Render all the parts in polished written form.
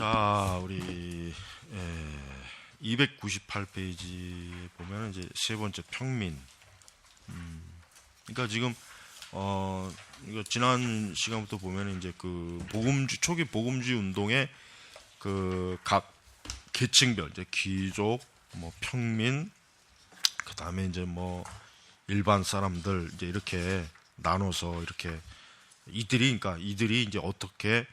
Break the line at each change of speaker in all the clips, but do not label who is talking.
자, 우리 298페이지 보면 이제 세 번째 평민. 그러니까 지금 이거 지난 시간부터 보면 이제 그 초기 복음주의 운동의 그 각 계층별, 이제 귀족, 뭐 평민, 그 다음에 이제 뭐 일반 사람들 이제 이렇게 나눠서 이렇게 이들이 이제 어떻게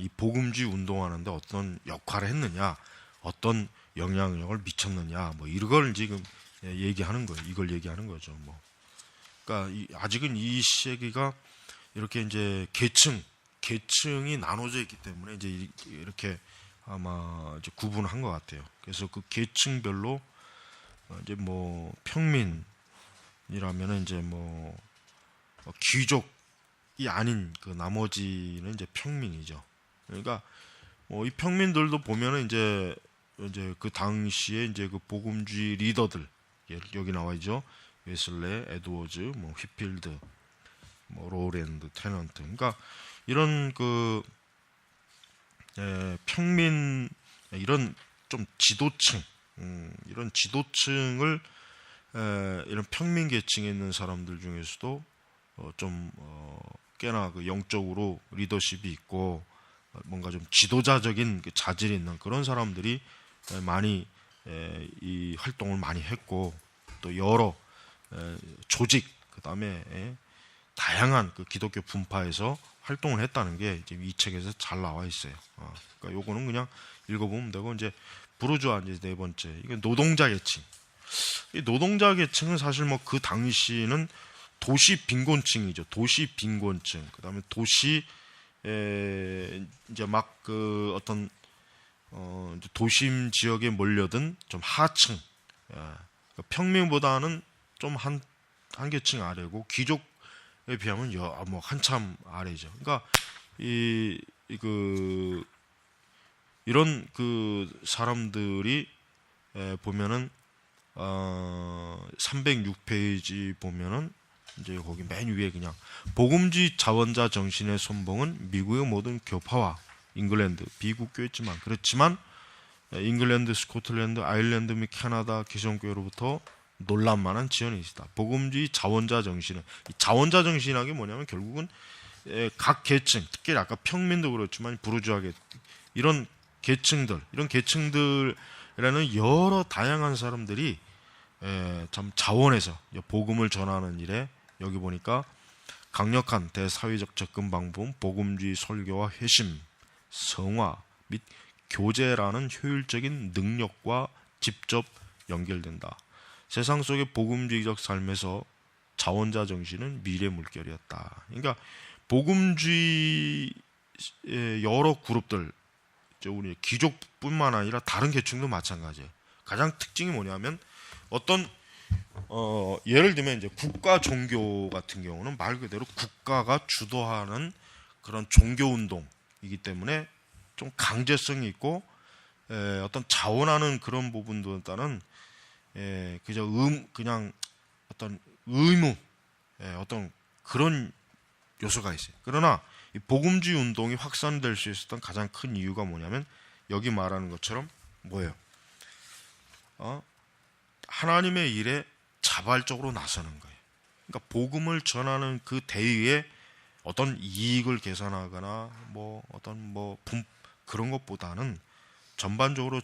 이 복음주의 운동하는데 어떤 역할을 했느냐, 어떤 영향력을 미쳤느냐, 뭐 이걸 지금 얘기하는 거예요. 이걸 얘기하는 거죠. 뭐 그러니까 아직은 이 시기가 이렇게 이제 계층이 나눠져 있기 때문에 이제 이렇게 아마 이제 구분한 것 같아요. 그래서 그 계층별로 이제 뭐 평민이라면은 이제 뭐 귀족이 아닌 그 나머지는 이제 평민이죠. 그러니까 뭐 이 평민들도 보면은 이제 그 당시에 이제 그 복음주의 리더들 여기 나와 있죠. 웨슬레, 에드워즈, 뭐 휘필드, 뭐 로랜드, 테넌트. 그러니까 이런 그 평민, 이런 좀 지도층, 이런 지도층을 이런 평민 계층에 있는 사람들 중에서도 좀 꽤나 그 영적으로 리더십이 있고 뭔가 좀 지도자적인 그 자질이 있는 그런 사람들이 많이 이 활동을 많이 했고, 또 여러 조직, 그 다음에 다양한 그 기독교 분파에서 활동을 했다는 게 이제 이 책에서 잘 나와 있어요. 그러니까 요거는 그냥 읽어보면 되고, 이제 부르주아 이제 네 번째, 이게 노동자 계층. 이 노동자 계층은 사실 뭐 그 당시는 도시 빈곤층이죠. 도시 빈곤층. 그 다음에 도시 이제 막 그 어떤 도심 지역에 몰려든 좀 하층, 그러니까 평민보다는 좀 한 계층 아래고, 귀족에 비하면 뭐 한참 아래죠. 그러니까 이런 그 사람들이 보면은 306페이지 보면은 이제 거기 맨 위에 그냥 복음주의 자원자 정신의 선봉은 미국의 모든 교파와 잉글랜드 비국교였지만, 그렇지만 잉글랜드, 스코틀랜드, 아일랜드 및 캐나다 기성교회로부터 놀랄만한 지원이 있다. 복음주의 자원자 정신은, 이 자원자 정신이라는 게 뭐냐면 결국은 각 계층, 특히 아까 평민도 그렇지만 부르주아계, 이런 계층들이라는 여러 다양한 사람들이 참 자원해서 복음을 전하는 일에, 여기 보니까 강력한 대사회적 접근 방법, 복음주의 설교와 회심, 성화 및 교제라는 효율적인 능력과 직접 연결된다. 세상 속의 복음주의적 삶에서 자원자 정신은 미래 물결이었다. 그러니까 복음주의 여러 그룹들, 우리 귀족뿐만 아니라 다른 계층도 마찬가지예요. 가장 특징이 뭐냐면 어떤 예를 들면 이제 국가 종교 같은 경우는 말 그대로 국가가 주도하는 그런 종교 운동이기 때문에 좀 강제성이 있고, 어떤 자원하는 그런 부분보다는 그냥 어떤 의무, 어떤 그런 요소가 있어요. 그러나 이 복음주의 운동이 확산될 수 있었던 가장 큰 이유가 뭐냐면 여기 말하는 것처럼 뭐예요? 하나님의 일에 자발적으로 나서는 거예요. 그러니까 복음을 전하는 그 대의에 어떤 이익을 계산하거나 뭐 어떤 그런 것보다는 전반적으로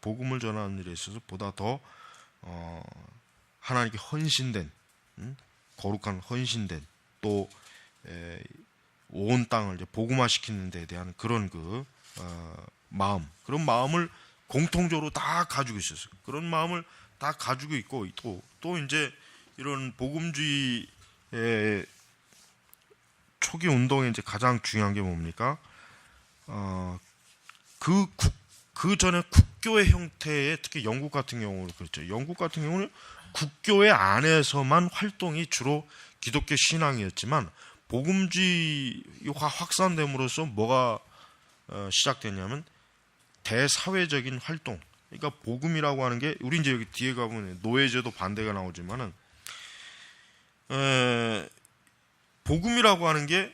복음을 전하는 일에 있어서 보다 더 하나님께 헌신된, 거룩한 헌신된, 또 온 땅을 이제 복음화시키는 데 대한 그런 그 마음, 그런 마음을 공통적으로 다 가지고 있었어요. 그런 마음을 다 가지고 있고, 또 이제 이런 복음주의 초기 운동의 이제 가장 중요한 게 뭡니까? 그 전에 국교의 형태의, 특히 영국 같은 경우는 그렇죠. 영국 같은 경우는 국교회 안에서만 활동이 주로 기독교 신앙이었지만, 복음주의가 확산됨으로써 뭐가 시작됐냐면 대사회적인 활동. 그러니까 복음이라고 하는 게, 우리 이제 여기 뒤에 가보면 노예제도 반대가 나오지만은 복음이라고 하는 게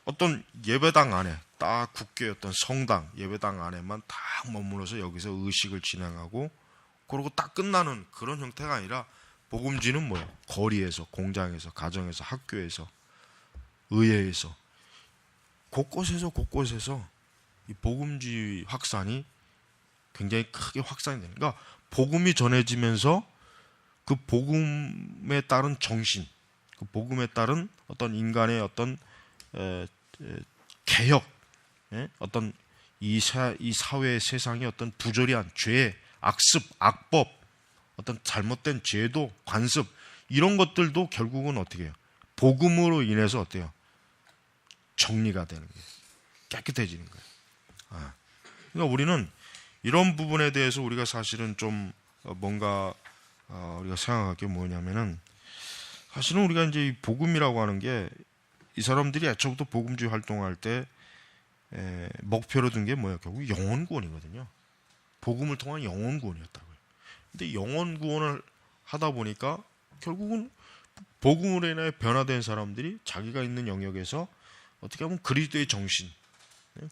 어떤 예배당 안에 딱 국교의 어떤 성당 예배당 안에만 딱 머물러서 여기서 의식을 진행하고 그러고 딱 끝나는 그런 형태가 아니라 복음주의는 뭐예요? 거리에서, 공장에서, 가정에서, 학교에서, 의회에서 곳곳에서 이 복음주의 확산이 굉장히 크게 확산이 되는. 그러니까 복음이 전해지면서 그 복음에 따른 정신, 그 복음에 따른 어떤 인간의 어떤 개혁, 어떤 이 사회 세상의 어떤 부조리한 죄, 악습, 악법, 어떤 잘못된 제도, 관습 이런 것들도 결국은 어떻게 해요? 복음으로 인해서 어때요? 정리가 되는 거예요. 깨끗해지는 거예요. 그러니까 우리는 이런 부분에 대해서 우리가 사실은 좀 뭔가 우리가 생각할 게 뭐냐면은 사실은 우리가 이제 이 복음이라고 하는 게 이 사람들이 애초부터 복음주의 활동할 때 목표로 둔 게 뭐예요? 결국 영혼 구원이거든요. 복음을 통한 영혼 구원이었다고요. 근데 영혼 구원을 하다 보니까 결국은 복음으로 인해 변화된 사람들이 자기가 있는 영역에서 어떻게 보면 그리스도의 정신,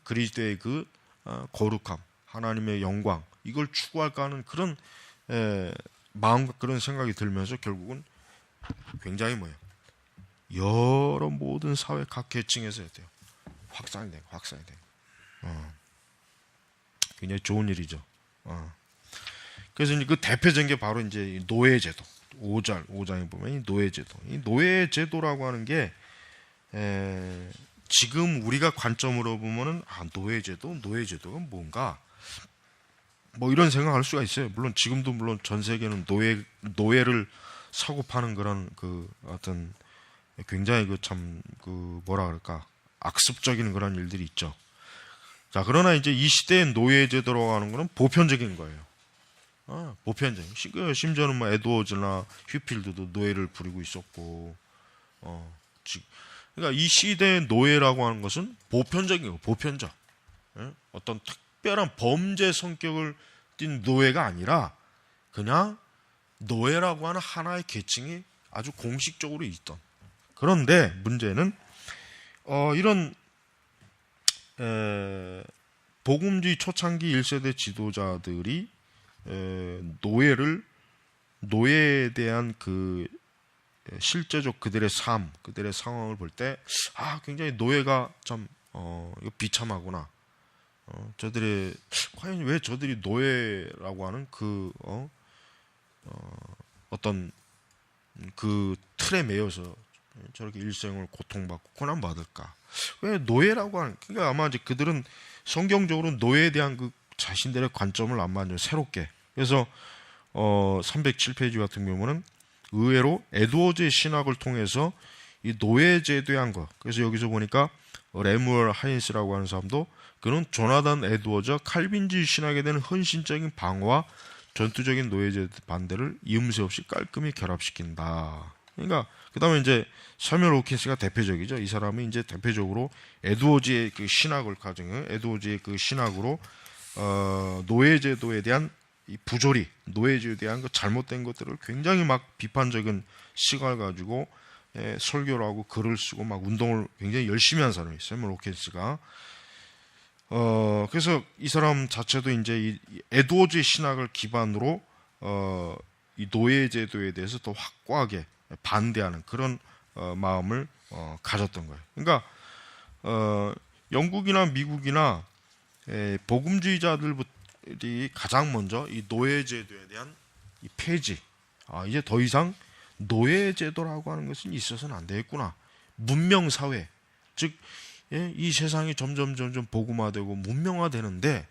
그리스도의 그 거룩함, 하나님의 영광 이걸 추구할까 하는 그런 마음과 그런 생각이 들면서 결국은 굉장히 뭐예요? 여러 모든 사회 각 계층에서 어때요? 확산이 되고 굉장히 좋은 일이죠. 그래서 이제 그 대표적인 게 바로 이제 노예제도. 5장에 보면 이 노예제도. 이 노예제도라고 하는 게 지금 우리가 관점으로 보면은 노예제도가 뭔가 뭐 이런 생각할 수가 있어요. 물론 지금도 물론 전 세계는 노예를 사고 파는 그런 그 어떤 굉장히 뭐라 그럴까 악습적인 그런 일들이 있죠. 자, 그러나 이제 이 시대의 노예제도라고 하는 거는 보편적인 거예요. 보편적인. 심지어는 뭐 에드워즈나 휴필드도 노예를 부리고 있었고, 그러니까 이 시대의 노예라고 하는 것은 보편적인 거, 보편적. 어떤 특별한 범죄 성격을 띤 노예가 아니라 그냥 노예라고 하는 하나의 계층이 아주 공식적으로 있던. 그런데 문제는 이런 복음주의 초창기 1세대 지도자들이 노예에 대한 그 실제적 그들의 삶, 그들의 상황을 볼 때 굉장히 노예가 참 이거 비참하구나. 저들이 과연 왜 저들이 노예라고 하는 어떤 그 틀에 매여서 저렇게 일생을 고통받고 고난받을까? 왜 노예라고 하는? 그러니까 아마 이제 그들은 성경적으로 노예에 대한 그 자신들의 관점을 아마 좀 새롭게. 그래서 307페이지 같은 경우는 의외로 에드워즈의 신학을 통해서 이 노예제도에 한 거. 그래서 여기서 보니까 레무얼 하인스라고 하는 사람도 그는 조나단 에드워즈와 칼빈주의 신학에 대한 헌신적인 방어와 전투적인 노예제도 반대를 이음새 없이 깔끔히 결합시킨다. 그러니까 그 다음에 이제 사뮤엘 호킨스가 대표적이죠. 이 사람이 이제 대표적으로 에드워즈의 그 신학을 가정해 에드워즈의 그 신학으로 노예제도에 대한 이 부조리, 노예제도에 대한 그 잘못된 것들을 굉장히 막 비판적인 시각을 가지고 설교를 하고 글을 쓰고 막 운동을 굉장히 열심히 한 사람이 있어요. 사뮤엘 호킨스가. 그래서 이 사람 자체도 이제 이 에드워즈의 신학을 기반으로 이 노예제도에 대해서 더 확고하게 반대하는 그런 마음을 가졌던 거예요. 그러니까 영국이나 미국이나 복음주의자들이 가장 먼저 이 노예제도에 대한 이 폐지, 이제 더 이상 노예제도라고 하는 것은 있어서는 안 되겠구나. 문명사회, 즉 이 세상이 점점 복음화되고 문명화되는데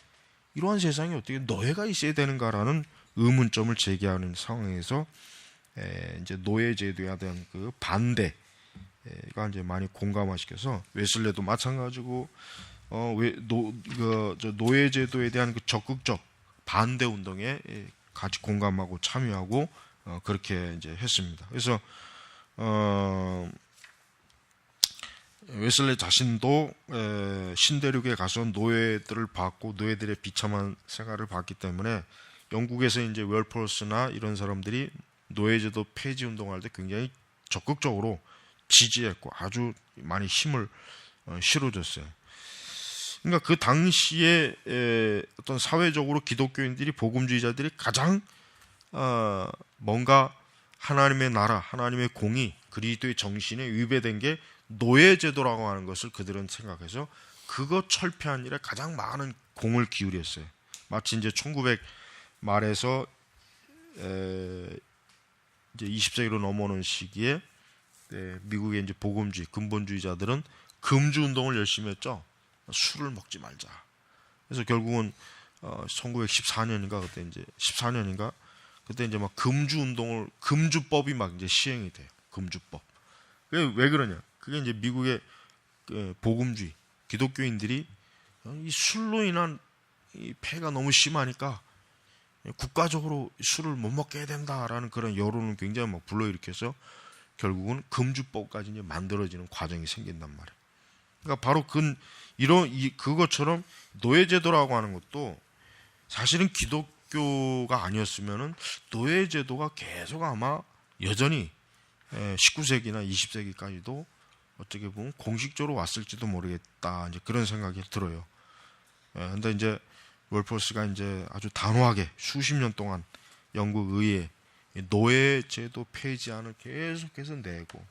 이러한 세상에 어떻게 노예가 있어야 되는가라는 의문점을 제기하는 상황에서 이제 노예제도에 대한 그 반대가 이제 많이 공감화시켜서 웨슬레도 마찬가지고 노예제도에 대한 그 적극적 반대 운동에 같이 공감하고 참여하고 그렇게 이제 했습니다. 그래서 웨슬레 자신도 신대륙에 가서 노예들을 봤고 노예들의 비참한 생활을 봤기 때문에 영국에서 이제 웰퍼스나 이런 사람들이 노예제도 폐지 운동할 때 굉장히 적극적으로 지지했고 아주 많이 힘을 싫어졌어요. 그러니까 그 당시에 어떤 사회적으로 기독교인들이 복음주의자들이 가장 뭔가 하나님의 나라, 하나님의 공의, 그리스도의 정신에 위배된 게 노예제도라고 하는 것을 그들은 생각해서 그거 철폐한 일에 가장 많은 공을 기울였어요. 마치 이제 1900 말에서 이제 20세기로 넘어오는 시기에 미국의 이제 복음주의, 근본주의자들은 금주 운동을 열심히 했죠. 술을 먹지 말자. 그래서 결국은 1914년인가 그때 이제 14년인가 그때 이제 막 금주 운동을 금주법이 막 이제 시행이 돼요. 금주법. 그게 왜 그러냐? 그게 이제 미국의 복음주의 기독교인들이 이 술로 인한 이 폐가 너무 심하니까 국가적으로 술을 못 먹게 해야 된다라는 그런 여론을 굉장히 막 불러일으켜서 결국은 금주법까지 이제 만들어지는 과정이 생긴단 말이에요. 그러니까 바로 그것처럼 노예제도라고 하는 것도 사실은 기독교가 아니었으면은 노예제도가 계속 아마 여전히 19세기나 20세기까지도 어떻게 보면 공식적으로 왔을지도 모르겠다. 이제 그런 생각이 들어요. 근데 이제 월포스가 이제 아주 단호하게 수십 년 동안 영국 의회 노예제도 폐지안을 계속해서 내고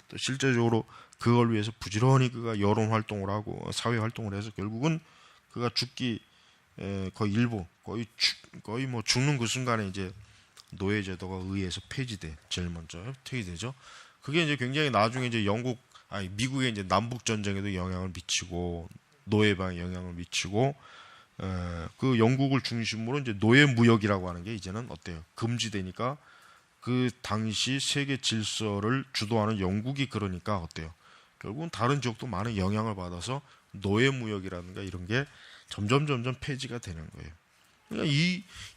또 실제적으로 그걸 위해서 부지런히 그가 여론 활동을 하고 사회 활동을 해서 결국은 그가 죽기 거의 일부 거의 뭐 죽는 그 순간에 이제 노예제도가 의회에서 제일 먼저 폐지되죠. 그게 이제 굉장히 나중에 이제 미국의 이제 남북 전쟁에도 영향을 미치고 노예방에 영향을 미치고 그 영국을 중심으로 이제 노예 무역이라고 하는 게 이제는 어때요? 금지되니까 그 당시 세계 질서를 주도하는 영국이 그러니까 어때요? 결국은 다른 지역도 많은 영향을 받아서 노예 무역이라든가 이런 게 점점 폐지가 되는 거예요. 그러니까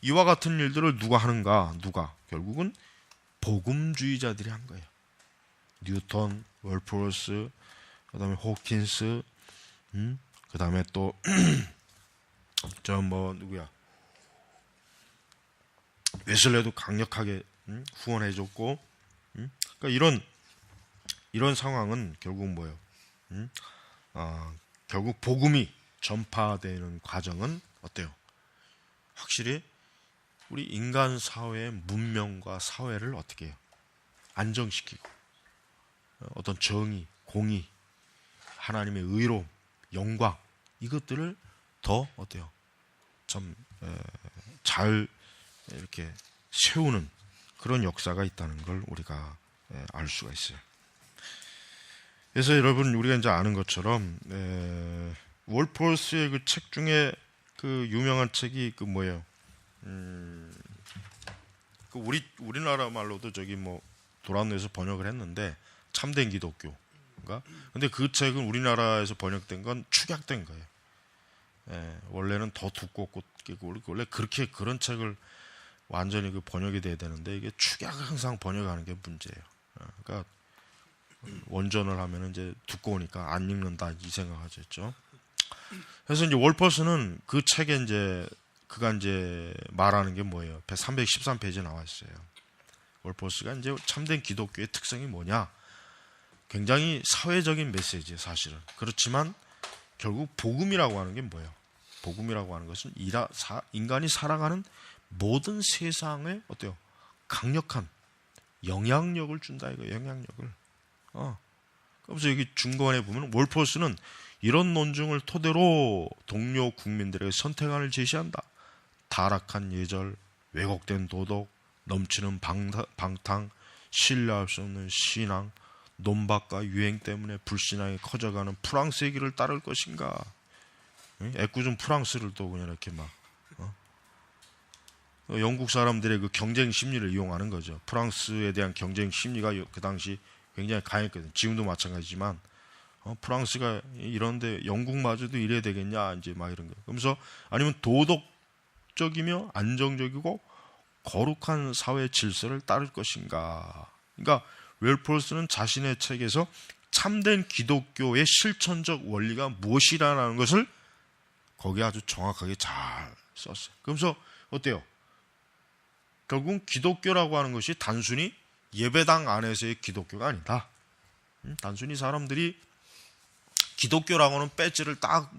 이와 같은 일들을 누가 하는가? 결국은 복음주의자들이 한 거예요. 뉴턴, 월포스, 그다음에 호킨스, 그다음에 또 누구야? 웨슬레도 강력하게 후원해줬고, 그러니까 이런 상황은 결국 뭐예요? 결국 복음이 전파되는 과정은 어때요? 확실히 우리 인간 사회의 문명과 사회를 어떻게 해요? 안정시키고 어떤 정의, 공의, 하나님의 의로움, 영광 이것들을 더 어때요? 좀 잘 이렇게 세우는 그런 역사가 있다는 걸 우리가 알 수가 있어요. 그래서 여러분 우리가 이제 아는 것처럼 월포스의 그 책 중에 그 유명한 책이 그 뭐예요? 그 우리나라 말로도 저기 뭐 도란노에서 번역을 했는데 참된 기독교인가? 근데 그 책은 우리나라에서 번역된 건 축약된 거예요. 원래는 더 두껍고 원래 그렇게 그런 책을 완전히 그 번역이 돼야 되는데 이게 축약을 항상 번역하는 게 문제예요. 그러니까 원전을 하면은 이제 두꺼우니까 안 읽는다 이 생각하셨죠. 그래서 이제 월퍼스는 그 책에 이제 그가 이제 말하는 게 뭐예요? 313페이지에 나와 있어요. 월퍼스가 이제 참된 기독교의 특성이 뭐냐? 굉장히 사회적인 메시지예요, 사실은. 그렇지만 결국 복음이라고 하는 게 뭐예요? 복음이라고 하는 것은 인간이 살아가는 모든 세상에 어때요? 강력한 영향력을 준다 이거 영향력을. 그래서 여기 중간에 보면 월포스는 이런 논증을 토대로 동료 국민들에게 선택안을 제시한다. 타락한 예절, 왜곡된 도덕, 넘치는 방탕, 신뢰할 수 없는 신앙, 논박과 유행 때문에 불신앙이 커져가는 프랑스의 길을 따를 것인가? 애꿎은 프랑스를 또 그냥 이렇게 막 영국 사람들의 그 경쟁 심리를 이용하는 거죠. 프랑스에 대한 경쟁 심리가 그 당시 굉장히 강했거든요. 지금도 마찬가지지만 프랑스가 이런데 영국마저도 이래야 되겠냐 이제 막 이런 거. 그러면서 아니면 도덕적이며 안정적이고 거룩한 사회 질서를 따를 것인가. 그러니까 웰포스는 자신의 책에서 참된 기독교의 실천적 원리가 무엇이라는 것을 거기에 아주 정확하게 잘 썼어요. 그러면서 어때요? 결국 기독교라고 하는 것이 단순히 예배당 안에서의 기독교가 아니다. 단순히 사람들이 기독교라고는 배지를 딱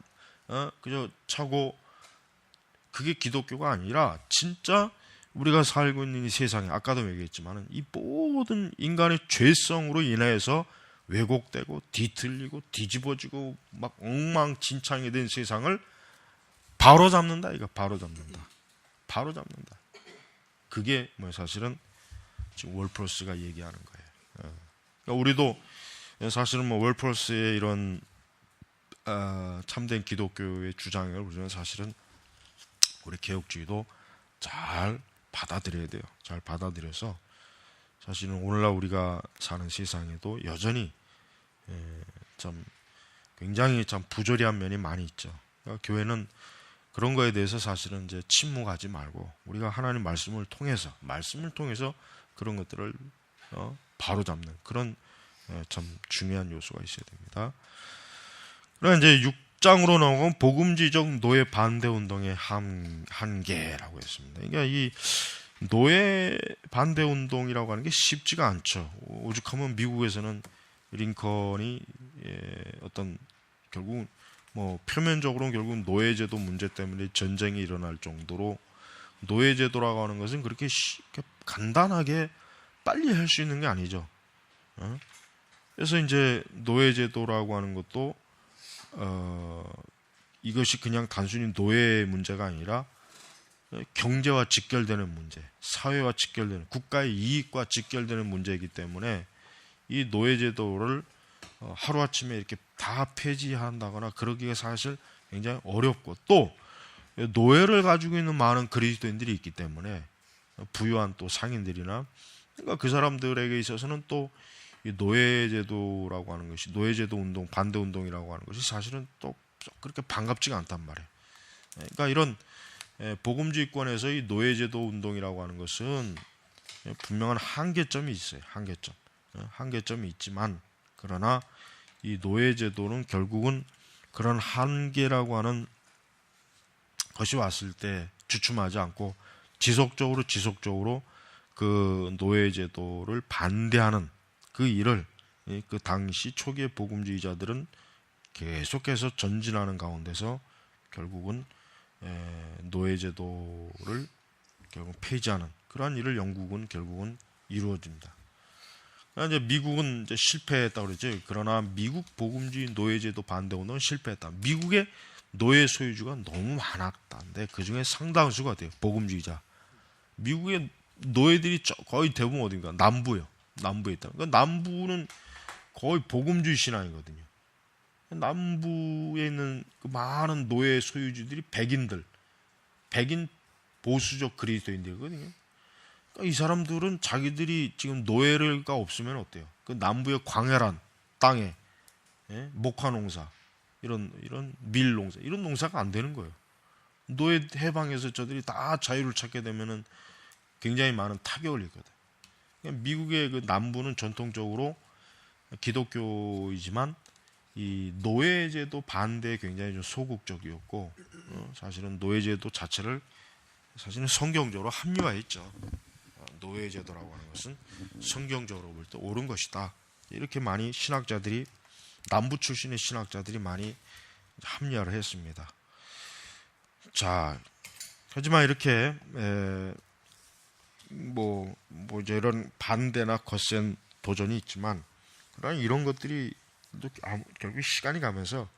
그저 차고 그게 기독교가 아니라 진짜 우리가 살고 있는 이 세상에 아까도 얘기했지만 이 모든 인간의 죄성으로 인해서 왜곡되고 뒤틀리고 뒤집어지고 막 엉망진창이 된 세상을 바로잡는다. 이거 바로잡는다. 바로잡는다. 그게 뭐 사실은 지금 월프로스가 얘기하는 거예요. 그러니까 우리도 사실은 뭐 월프로스의 이런 참된 기독교의 주장을 우리는 사실은 우리 개혁주의도 잘 받아들여야 돼요. 잘 받아들여서 사실은 오늘날 우리가 사는 세상에도 여전히 참 굉장히 참 부조리한 면이 많이 있죠. 그러니까 교회는 그런 거에 대해서 사실은 이제 침묵하지 말고 우리가 하나님 말씀을 통해서 그런 것들을 바로잡는 그런 참 중요한 요소가 있어야 됩니다. 그러나 이제 6장으로 나오면 복음지적 노예 반대 운동의 한계라고 했습니다. 그러니까 이 노예 반대 운동이라고 하는 게 쉽지가 않죠. 오죽하면 미국에서는 링컨이 어떤 결국 뭐 표면적으로는 결국 노예제도 문제 때문에 전쟁이 일어날 정도로 노예제도라고 하는 것은 그렇게 간단하게 빨리 할 수 있는 게 아니죠. 그래서 이제 노예제도라고 하는 것도 이것이 그냥 단순히 노예의 문제가 아니라 경제와 직결되는 문제, 사회와 직결되는 국가의 이익과 직결되는 문제이기 때문에 이 노예제도를 하루아침에 이렇게 다 폐지한다거나 그러기가 사실 굉장히 어렵고 또 노예를 가지고 있는 많은 그리스도인들이 있기 때문에 부유한 또 상인들이나 그러니까 그 사람들에게 있어서는 또 이 노예제도라고 하는 것이 노예제도 운동, 반대 운동이라고 하는 것이 사실은 또 그렇게 반갑지가 않단 말이에요. 그러니까 이런 복음주의권에서 이 노예제도 운동이라고 하는 것은 분명한 한계점이 있어요. 한계점이 있지만 그러나 이 노예제도는 결국은 그런 한계라고 하는 것이 왔을 때 주춤하지 않고 지속적으로 그 노예제도를 반대하는 그 일을 그 당시 초기의 복음주의자들은 계속해서 전진하는 가운데서 결국은 노예제도를 결국 폐지하는 그러한 일을 영국은 결국은 이루어집니다. 이제 미국은 이제 실패했다고 그랬죠. 그러나 미국 복음주의 노예제도 반대 운동은 실패했다. 미국의 노예 소유주가 너무 많았다는데 그 중에 상당수가 돼요. 복음주의자. 미국의 노예들이 거의 대부분 어딘가 남부에 있다. 그러니까 남부는 거의 복음주의 신앙이거든요. 남부에 있는 그 많은 노예 소유주들이 백인 보수적 그리스도인들이거든요. 그러니까 이 사람들은 자기들이 지금 노예가 없으면 어때요? 그 남부의 광활한 땅에 목화 농사, 이런 밀 농사, 이런 농사가 안 되는 거예요. 노예 해방에서 저들이 다 자유를 찾게 되면은 굉장히 많은 타격을 입거든. 미국의 그 남부는 전통적으로 기독교이지만 이 노예제도 반대에 굉장히 좀 소극적이었고 사실은 노예제도 자체를 사실은 성경적으로 합리화했죠. 노예제도라고 하는 것은 성경적으로 볼 때 옳은 것이다. 이렇게 많이 신학자들이 남부 출신의 신학자들이 많이 합리화를 했습니다. 자, 하지만 이렇게 이제 이런 반대나 거센 도전이 있지만 그러나 이런 것들이 결국 시간이 가면서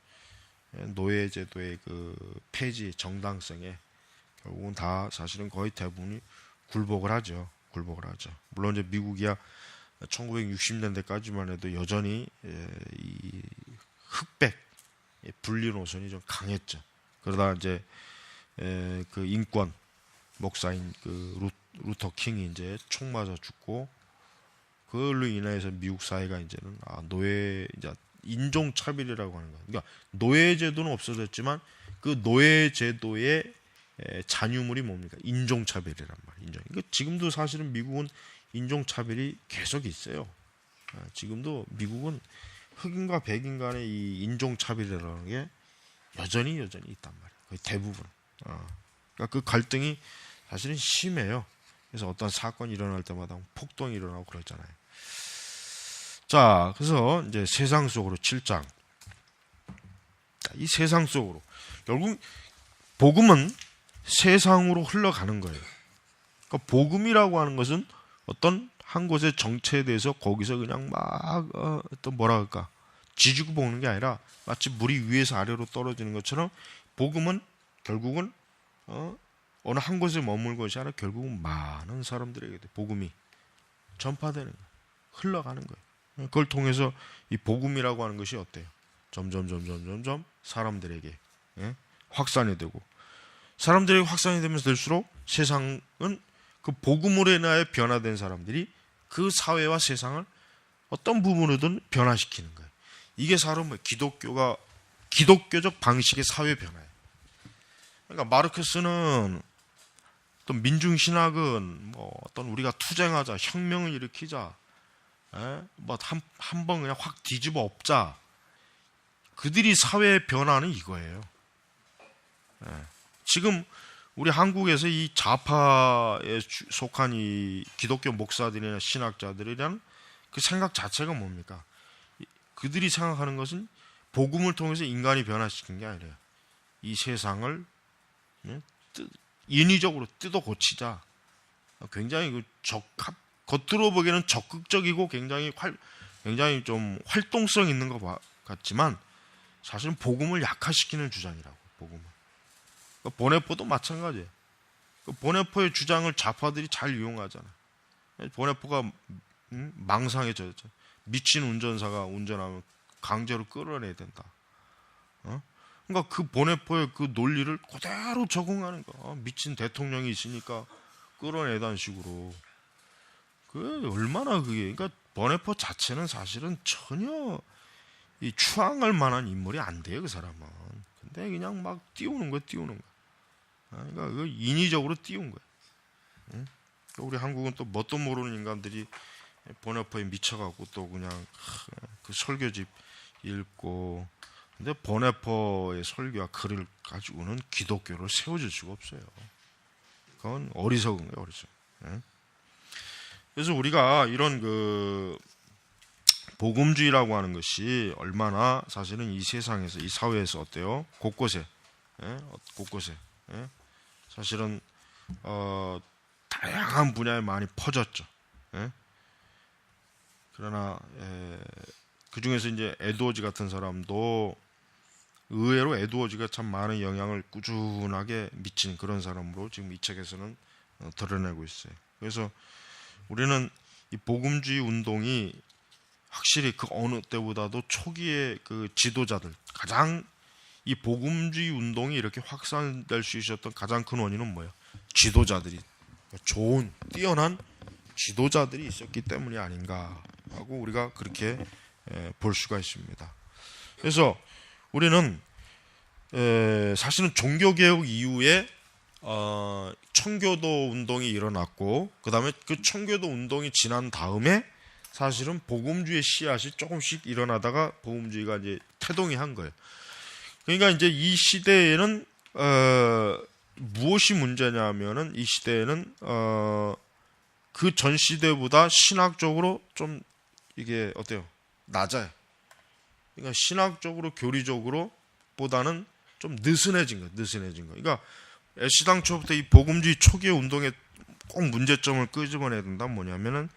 노예제도의 그 폐지 정당성에 결국은 다 사실은 거의 대부분이 굴복을 하죠. 물론 이제 미국이야 1960년대까지만 해도 여전히 이 흑백 분리 노선이 좀 강했죠. 그러다 이제 그 인권 목사인 그 루터 킹이 이제 총 맞아 죽고 그걸로 인해서 미국 사회가 이제는 이제 인종 차별이라고 하는 거예요. 그러니까 노예 제도는 없어졌지만 그 노예 제도의 잔유물이 뭡니까? 인종 차별이란 말이에요. 그러니까 지금도 사실은 미국은 인종 차별이 계속 있어요. 지금도 미국은 흑인과 백인 간의 이 인종 차별이라는 게 여전히 있단 말이에요. 거의 대부분. 그러니까 그 갈등이 사실은 심해요. 그래서 어떤 사건이 일어날 때마다 폭동이 일어나고 그러잖아요. 자, 그래서 이제 세상 속으로 7장. 이 세상 속으로. 결국 복음은 세상으로 흘러가는 거예요. 그러니까 복음이라고 하는 것은 어떤 한 곳의 정체에 대해서 거기서 그냥 막 또 뭐라 할까 지지고 볶는 게 아니라 마치 물이 위에서 아래로 떨어지는 것처럼 복음은 결국은 어느 한 곳에 머물 것이 아니라 결국은 많은 사람들에게 복음이 전파되는 거예요. 흘러가는 거예요. 그걸 통해서 이 복음이라고 하는 것이 어때요? 점점 사람들에게 확산이 되고, 사람들에게 확산이 되면서 될수록 세상은 그 복음으로 인하여 변화된 사람들이 그 사회와 세상을 어떤 부분으로든 변화시키는 거예요. 이게 사실 뭐 기독교적 방식의 사회 변화예요. 그러니까 마르크스는 또 민중신학은 뭐 어떤 우리가 투쟁하자, 혁명을 일으키자, 뭐 한 번 그냥 확 뒤집어 엎자. 그들이 사회의 변화는 이거예요. 지금 우리 한국에서 이 좌파에 속한 이 기독교 목사들이나 신학자들이란 그 생각 자체가 뭡니까? 그들이 생각하는 것은 복음을 통해서 인간이 변화시킨 게 아니라 이 세상을 인위적으로 뜯어 고치자. 굉장히 겉으로 보기에는 적극적이고 굉장히 좀 활동성 있는 것 같지만 사실은 복음을 약화시키는 주장이라고. 복음을. 보네포도 마찬가지예요. 보네포의 주장을 좌파들이 잘 이용하잖아요. 보네포가 망상해졌죠. 미친 운전사가 운전하면 강제로 끌어내야 된다. 그러니까 그 보네포의 그 논리를 그대로 적응하는 거. 미친 대통령이 있으니까 끌어내다는 식으로. 그 얼마나 그게. 그러니까 보네포 자체는 사실은 전혀 이 추앙할 만한 인물이 안 돼요, 그 사람은. 근데 그냥 막 띄우는 거야. 그러니까 그 인위적으로 띄운 거야. 우리 한국은 또 뭣도 모르는 인간들이 보네포에 미쳐갖고 또 그냥 그 설교집 읽고. 근데 보네포의 설교와 글을 가지고는 기독교를 세워줄 수가 없어요. 그건 어리석은 거예요, 어리석. 그래서 우리가 이런 그 복음주의라고 하는 것이 얼마나 사실은 이 세상에서, 이 사회에서 어때요? 곳곳에 사실은 다양한 분야에 많이 퍼졌죠. 그러나 그 중에서 이제 에드워즈 같은 사람도 의외로 에드워즈가 참 많은 영향을 꾸준하게 미친 그런 사람으로 지금 이 책에서는 드러내고 있어요. 그래서 우리는 이 복음주의 운동이 확실히 그 어느 때보다도 초기의 그 지도자들, 가장 이 복음주의 운동이 이렇게 확산될 수 있었던 가장 큰 원인은 뭐예요? 지도자들이, 좋은 뛰어난 지도자들이 있었기 때문이 아닌가 하고 우리가 그렇게 볼 수가 있습니다. 그래서 우리는 사실은 종교개혁 이후에 청교도 운동이 일어났고, 그 다음에 그 청교도 운동이 지난 다음에 사실은 복음주의 씨앗이 조금씩 일어나다가 복음주의가 이제 태동이 한 거예요. 그러니까 이제 이 시대에는 무엇이 문제냐면은 이 시대에는 그 전 시대보다 신학적으로 좀 이게 어때요? 낮아요. 그러니까 신학적으로 교리적으로 보다는 좀 느슨해진 거. 그러니까 애시당초부터 이 복음주의 초기의 운동에 꼭 문제점을 끄집어내야 된다면 뭐냐면은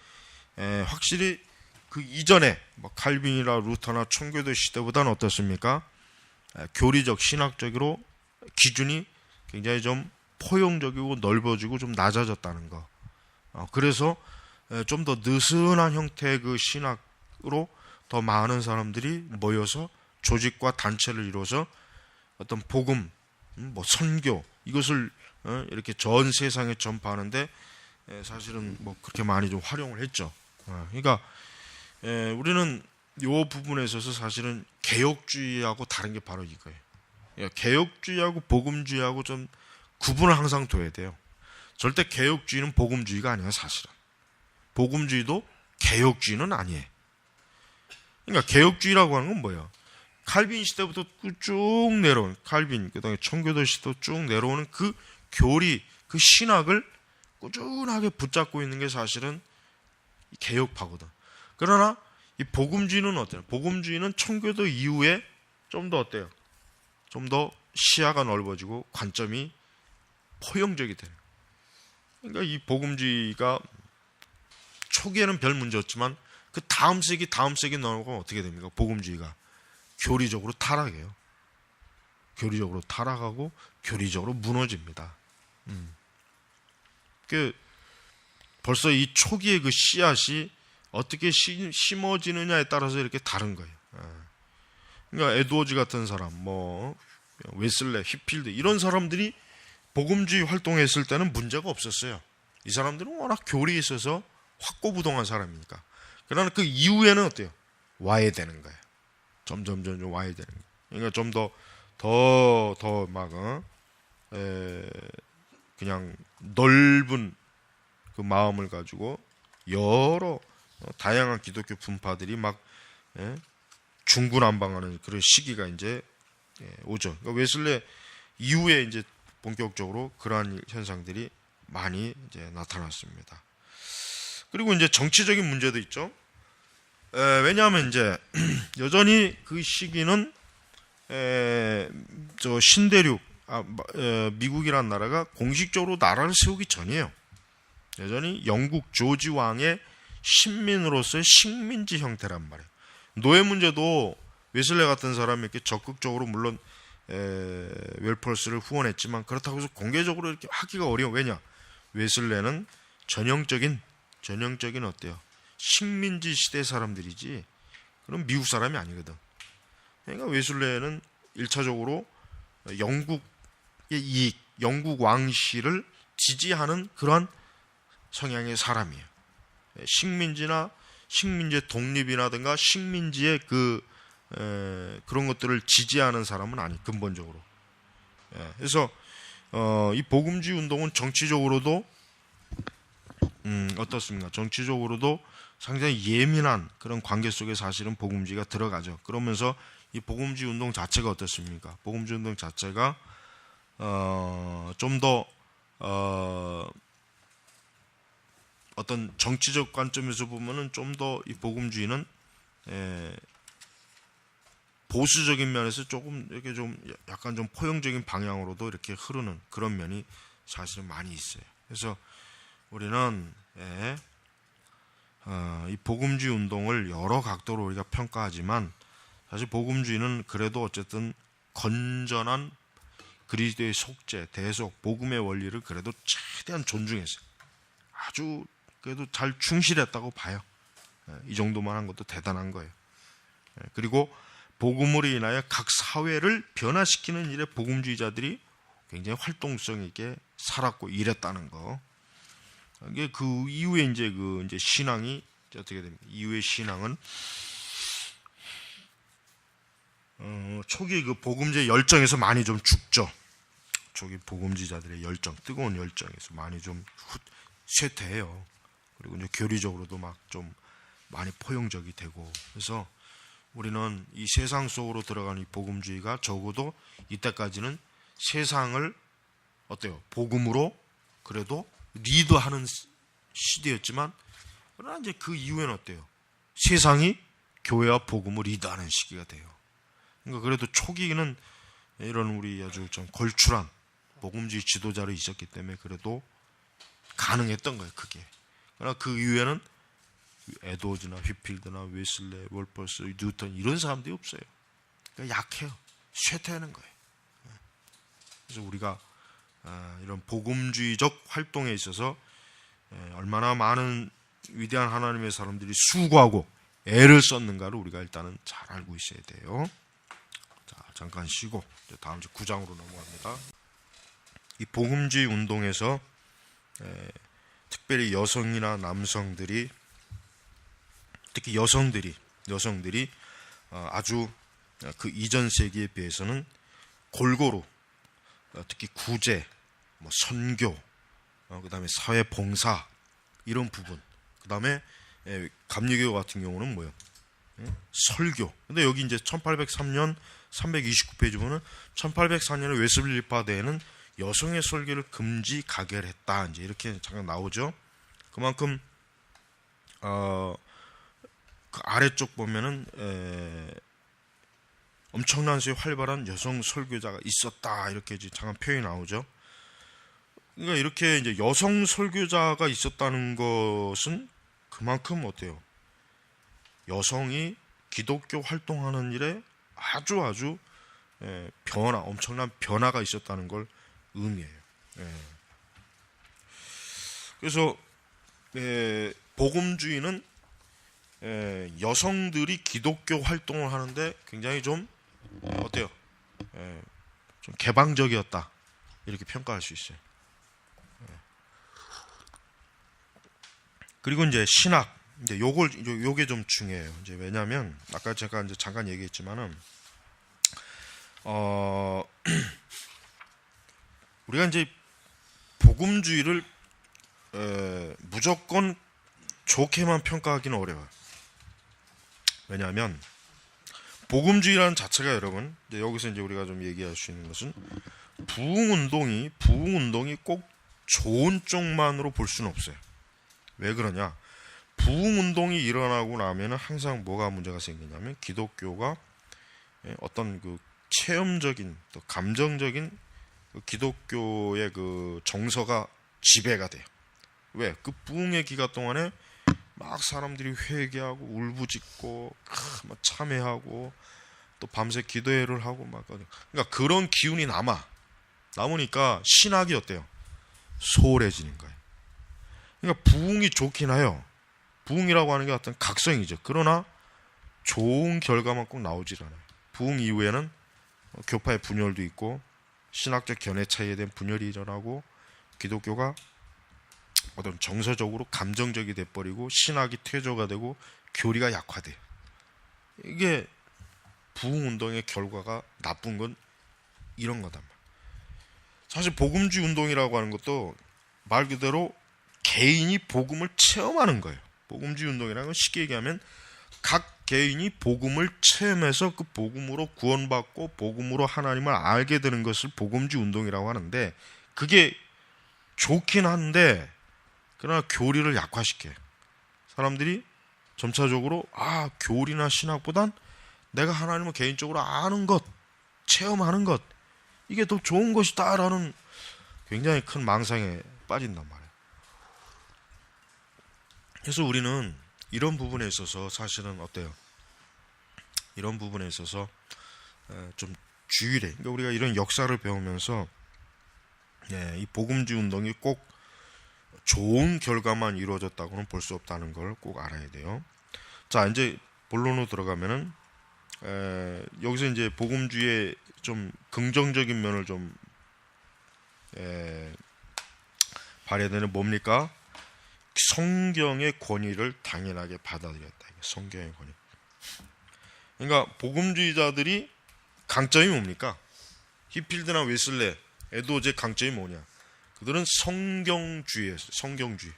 확실히 그 이전에 뭐 칼빈이나 루터나 청교도 시대보다는 어떻습니까? 교리적, 신학적으로 기준이 굉장히 좀 포용적이고 넓어지고 좀 낮아졌다는 거. 그래서 좀 더 느슨한 형태의 그 신학으로 더 많은 사람들이 모여서 조직과 단체를 이루어서 어떤 복음, 뭐 선교 이것을 이렇게 전 세상에 전파하는데 사실은 뭐 그렇게 많이 좀 활용을 했죠. 그러니까 우리는 이 부분에 있어서 사실은 개혁주의하고 다른 게 바로 이거예요. 개혁주의하고 복음주의하고 좀 구분을 항상 둬야 돼요. 절대 개혁주의는 복음주의가 아니에요, 사실은. 복음주의도 개혁주의는 아니에요. 그러니까 개혁주의라고 하는 건 뭐예요? 칼빈 시대부터 쭉 내려온, 칼빈, 그 다음에 청교도 시대도 쭉 내려오는 그 교리, 그 신학을 꾸준하게 붙잡고 있는 게 사실은 개혁파거든. 그러나 이 복음주의는 어때요? 복음주의는 청교도 이후에 좀 더 어때요? 좀 더 시야가 넓어지고 관점이 포용적이 되는. 그러니까 이 복음주의가 초기에는 별 문제 없지만 그 다음 세기 넘어가면 어떻게 됩니까? 복음주의가 교리적으로 타락해요. 교리적으로 타락하고 교리적으로 무너집니다. 그 벌써 이 초기의 그 씨앗이 어떻게 심어지느냐에 따라서 이렇게 다른 거예요. 그러니까 에드워즈 같은 사람, 뭐 웨슬레, 휘필드 이런 사람들이 복음주의 활동했을 때는 문제가 없었어요. 이 사람들은 워낙 교리에 있어서 확고부동한 사람이니까. 그러나 그 이후에는 어때요? 와해되는 거예요. 점점 와해되는 거예요. 그러니까 좀 더 막 그냥 넓은 그 마음을 가지고 여러 다양한 기독교 분파들이 막 중구난방하는 그런 시기가 이제 오죠. 그러니까 웨슬레 이후에 이제 본격적으로 그러한 현상들이 많이 이제 나타났습니다. 그리고 이제 정치적인 문제도 있죠. 왜냐하면 이제 여전히 그 시기는 저 신대륙 미국이란 나라가 공식적으로 나라를 세우기 전이에요. 여전히 영국 조지 왕의 신민으로서의 식민지 형태란 말이에요. 노예 문제도 웨슬레 같은 사람이 이렇게 적극적으로 물론 웰펄스를 후원했지만 그렇다고 해서 공개적으로 이렇게 하기가 어려워. 왜냐? 웨슬레는 전형적인 어때요? 식민지 시대 사람들이지 그럼 미국 사람이 아니거든. 그러니까 웨슬레는 1차적으로 영국의 이익, 영국 왕실을 지지하는 그런 성향의 사람이에요. 식민지나 식민지의 독립이라든가 식민지의 그런 것들을 지지하는 사람은 아니, 근본적으로. 그래서 이 복음주의 운동은 정치적으로도 어떻습니까? 정치적으로도 상당히 예민한 그런 관계 속에 사실은 복음주의가 들어가죠. 그러면서 이 복음주의 운동 자체가 어떻습니까? 복음주의 운동 자체가 좀 더 어떤 정치적 관점에서 보면은 좀 더 이 복음주의는 보수적인 면에서 조금 이렇게 좀 약간 좀 포용적인 방향으로도 이렇게 흐르는 그런 면이 사실은 많이 있어요. 그래서 우리는 이 복음주의 운동을 여러 각도로 우리가 평가하지만 사실 복음주의는 그래도 어쨌든 건전한 그리스도의 속죄, 대속, 복음의 원리를 그래도 최대한 존중했어요. 아주 그래도 잘 충실했다고 봐요. 이 정도만 한 것도 대단한 거예요. 그리고 복음으로 인하여 각 사회를 변화시키는 일에 복음주의자들이 굉장히 활동성 있게 살았고 일했다는 거. 이게 그 이후에 이제 신앙이 어떻게 됩니까? 이후의 신앙은 초기 그 복음주의 열정에서 많이 좀 죽죠. 초기 복음주의자들의 열정, 뜨거운 열정에서 많이 좀 쇠퇴해요. 그리고 이제 교리적으로도 막 좀 많이 포용적이 되고. 그래서 우리는 이 세상 속으로 들어가는 이 복음주의가 적어도 이때까지는 세상을 어때요? 복음으로 그래도 리드하는 시대였지만, 그러나 이제 그 이후에는 어때요? 세상이 교회와 복음을 리드하는 시기가 돼요. 그러니까 그래도 초기는 이런 우리 아주 좀 걸출한 복음주의 지도자로 있었기 때문에 그래도 가능했던 거예요, 그게. 그러나 그 이후에는 에드워즈나 휘필드나 웨슬레, 월펄스, 뉴턴 이런 사람들이 없어요. 그러니까 약해요. 쇠퇴하는 거예요. 그래서 우리가 이런 복음주의적 활동에 있어서 얼마나 많은 위대한 하나님의 사람들이 수고하고 애를 썼는가를 우리가 일단은 잘 알고 있어야 돼요. 자, 잠깐 쉬고 다음 주 9장으로 넘어갑니다. 이 복음주의 운동에서 특별히 여성이나 남성들이, 특히 여성들이 아주 그 이전 세기에 비해서는 골고루 특히 구제, 뭐 선교, 그다음에 사회 봉사 이런 부분, 그다음에 감리교 같은 경우는 뭐예요? 설교. 근데 여기 이제 1803년 329페이지 보면 1804년에 웨슬리파 대회는 여성의 설교를 금지 가결했다. 이제 이렇게 잠깐 나오죠. 그만큼 그 아래쪽 보면은 엄청난 수의 활발한 여성 설교자가 있었다, 이렇게 이제 잠깐 표현이 나오죠. 그러니까 이렇게 이제 여성 설교자가 있었다는 것은 그만큼 어때요? 여성이 기독교 활동하는 일에 아주 엄청난 변화가 있었다는 걸 의미해요. 그래서 복음주의는 여성들이 기독교 활동을 하는데 굉장히 좀 어때요? 좀 개방적이었다, 이렇게 평가할 수 있어요. 그리고 이제 신학, 이제 요게 좀 중요해요. 이제 왜냐하면 아까 제가 이제 잠깐 얘기했지만은 우리가 이제 복음주의를 무조건 좋게만 평가하기는 어려워요. 왜냐하면 복음주의라는 자체가, 여러분, 이제 여기서 이제 우리가 좀 얘기할 수 있는 것은 부흥운동이 꼭 좋은 쪽만으로 볼 수는 없어요. 왜 그러냐? 부흥운동이 일어나고 나면은 항상 뭐가 문제가 생기냐면 기독교가 어떤 그 체험적인 또 감정적인 그 기독교의 그 정서가 지배가 돼요. 왜? 그 부흥의 기간 동안에 막 사람들이 회개하고 울부짖고 막 참회하고 또 밤새 기도회를 하고 막, 그러니까 그런 기운이 남으니까 신학이 어때요? 소홀해지는 거예요. 그러니까 부흥이 좋긴 해요. 부흥이라고 하는 게 어떤 각성이죠. 그러나 좋은 결과만 꼭 나오질 않아요. 부흥 이후에는 교파의 분열도 있고 신학적 견해 차이에 대한 분열이 일어나고 기독교가 어떤 정서적으로 감정적이 돼버리고 신학이 퇴조가 되고 교리가 약화돼요. 이게 부흥운동의 결과가 나쁜 건 이런 거단 말이에요. 사실 복음주의 운동이라고 하는 것도 말 그대로 개인이 복음을 체험하는 거예요. 복음주의 운동이라는 건 쉽게 얘기하면 각 개인이 복음을 체험해서 그 복음으로 구원받고 복음으로 하나님을 알게 되는 것을 복음주의 운동이라고 하는데, 그게 좋긴 한데 그러나 교리를 약화시켜요. 사람들이 점차적으로 교리나 신학보단 내가 하나님을 개인적으로 아는 것, 체험하는 것, 이게 더 좋은 것이다 라는 굉장히 큰 망상에 빠진단 말이에요. 그래서 우리는 이런 부분에 있어서 사실은 어때요? 이런 부분에 있어서 좀 주의래. 그러니까 우리가 이런 역사를 배우면서 이 복음주의 운동이 꼭 좋은 결과만 이루어졌다고는 볼 수 없다는 걸 꼭 알아야 돼요. 자, 이제 본론으로 들어가면은 여기서 이제 복음주의의 좀 긍정적인 면을 좀 발휘해야 되는 뭡니까? 성경의 권위를 당연하게 받아들였다. 성경의 권위. 그러니까 복음주의자들이 강점이 뭡니까? 히필드나 웨슬레, 에드워즈의 강점이 뭐냐? 그들은 성경주의였어요. 성경주의.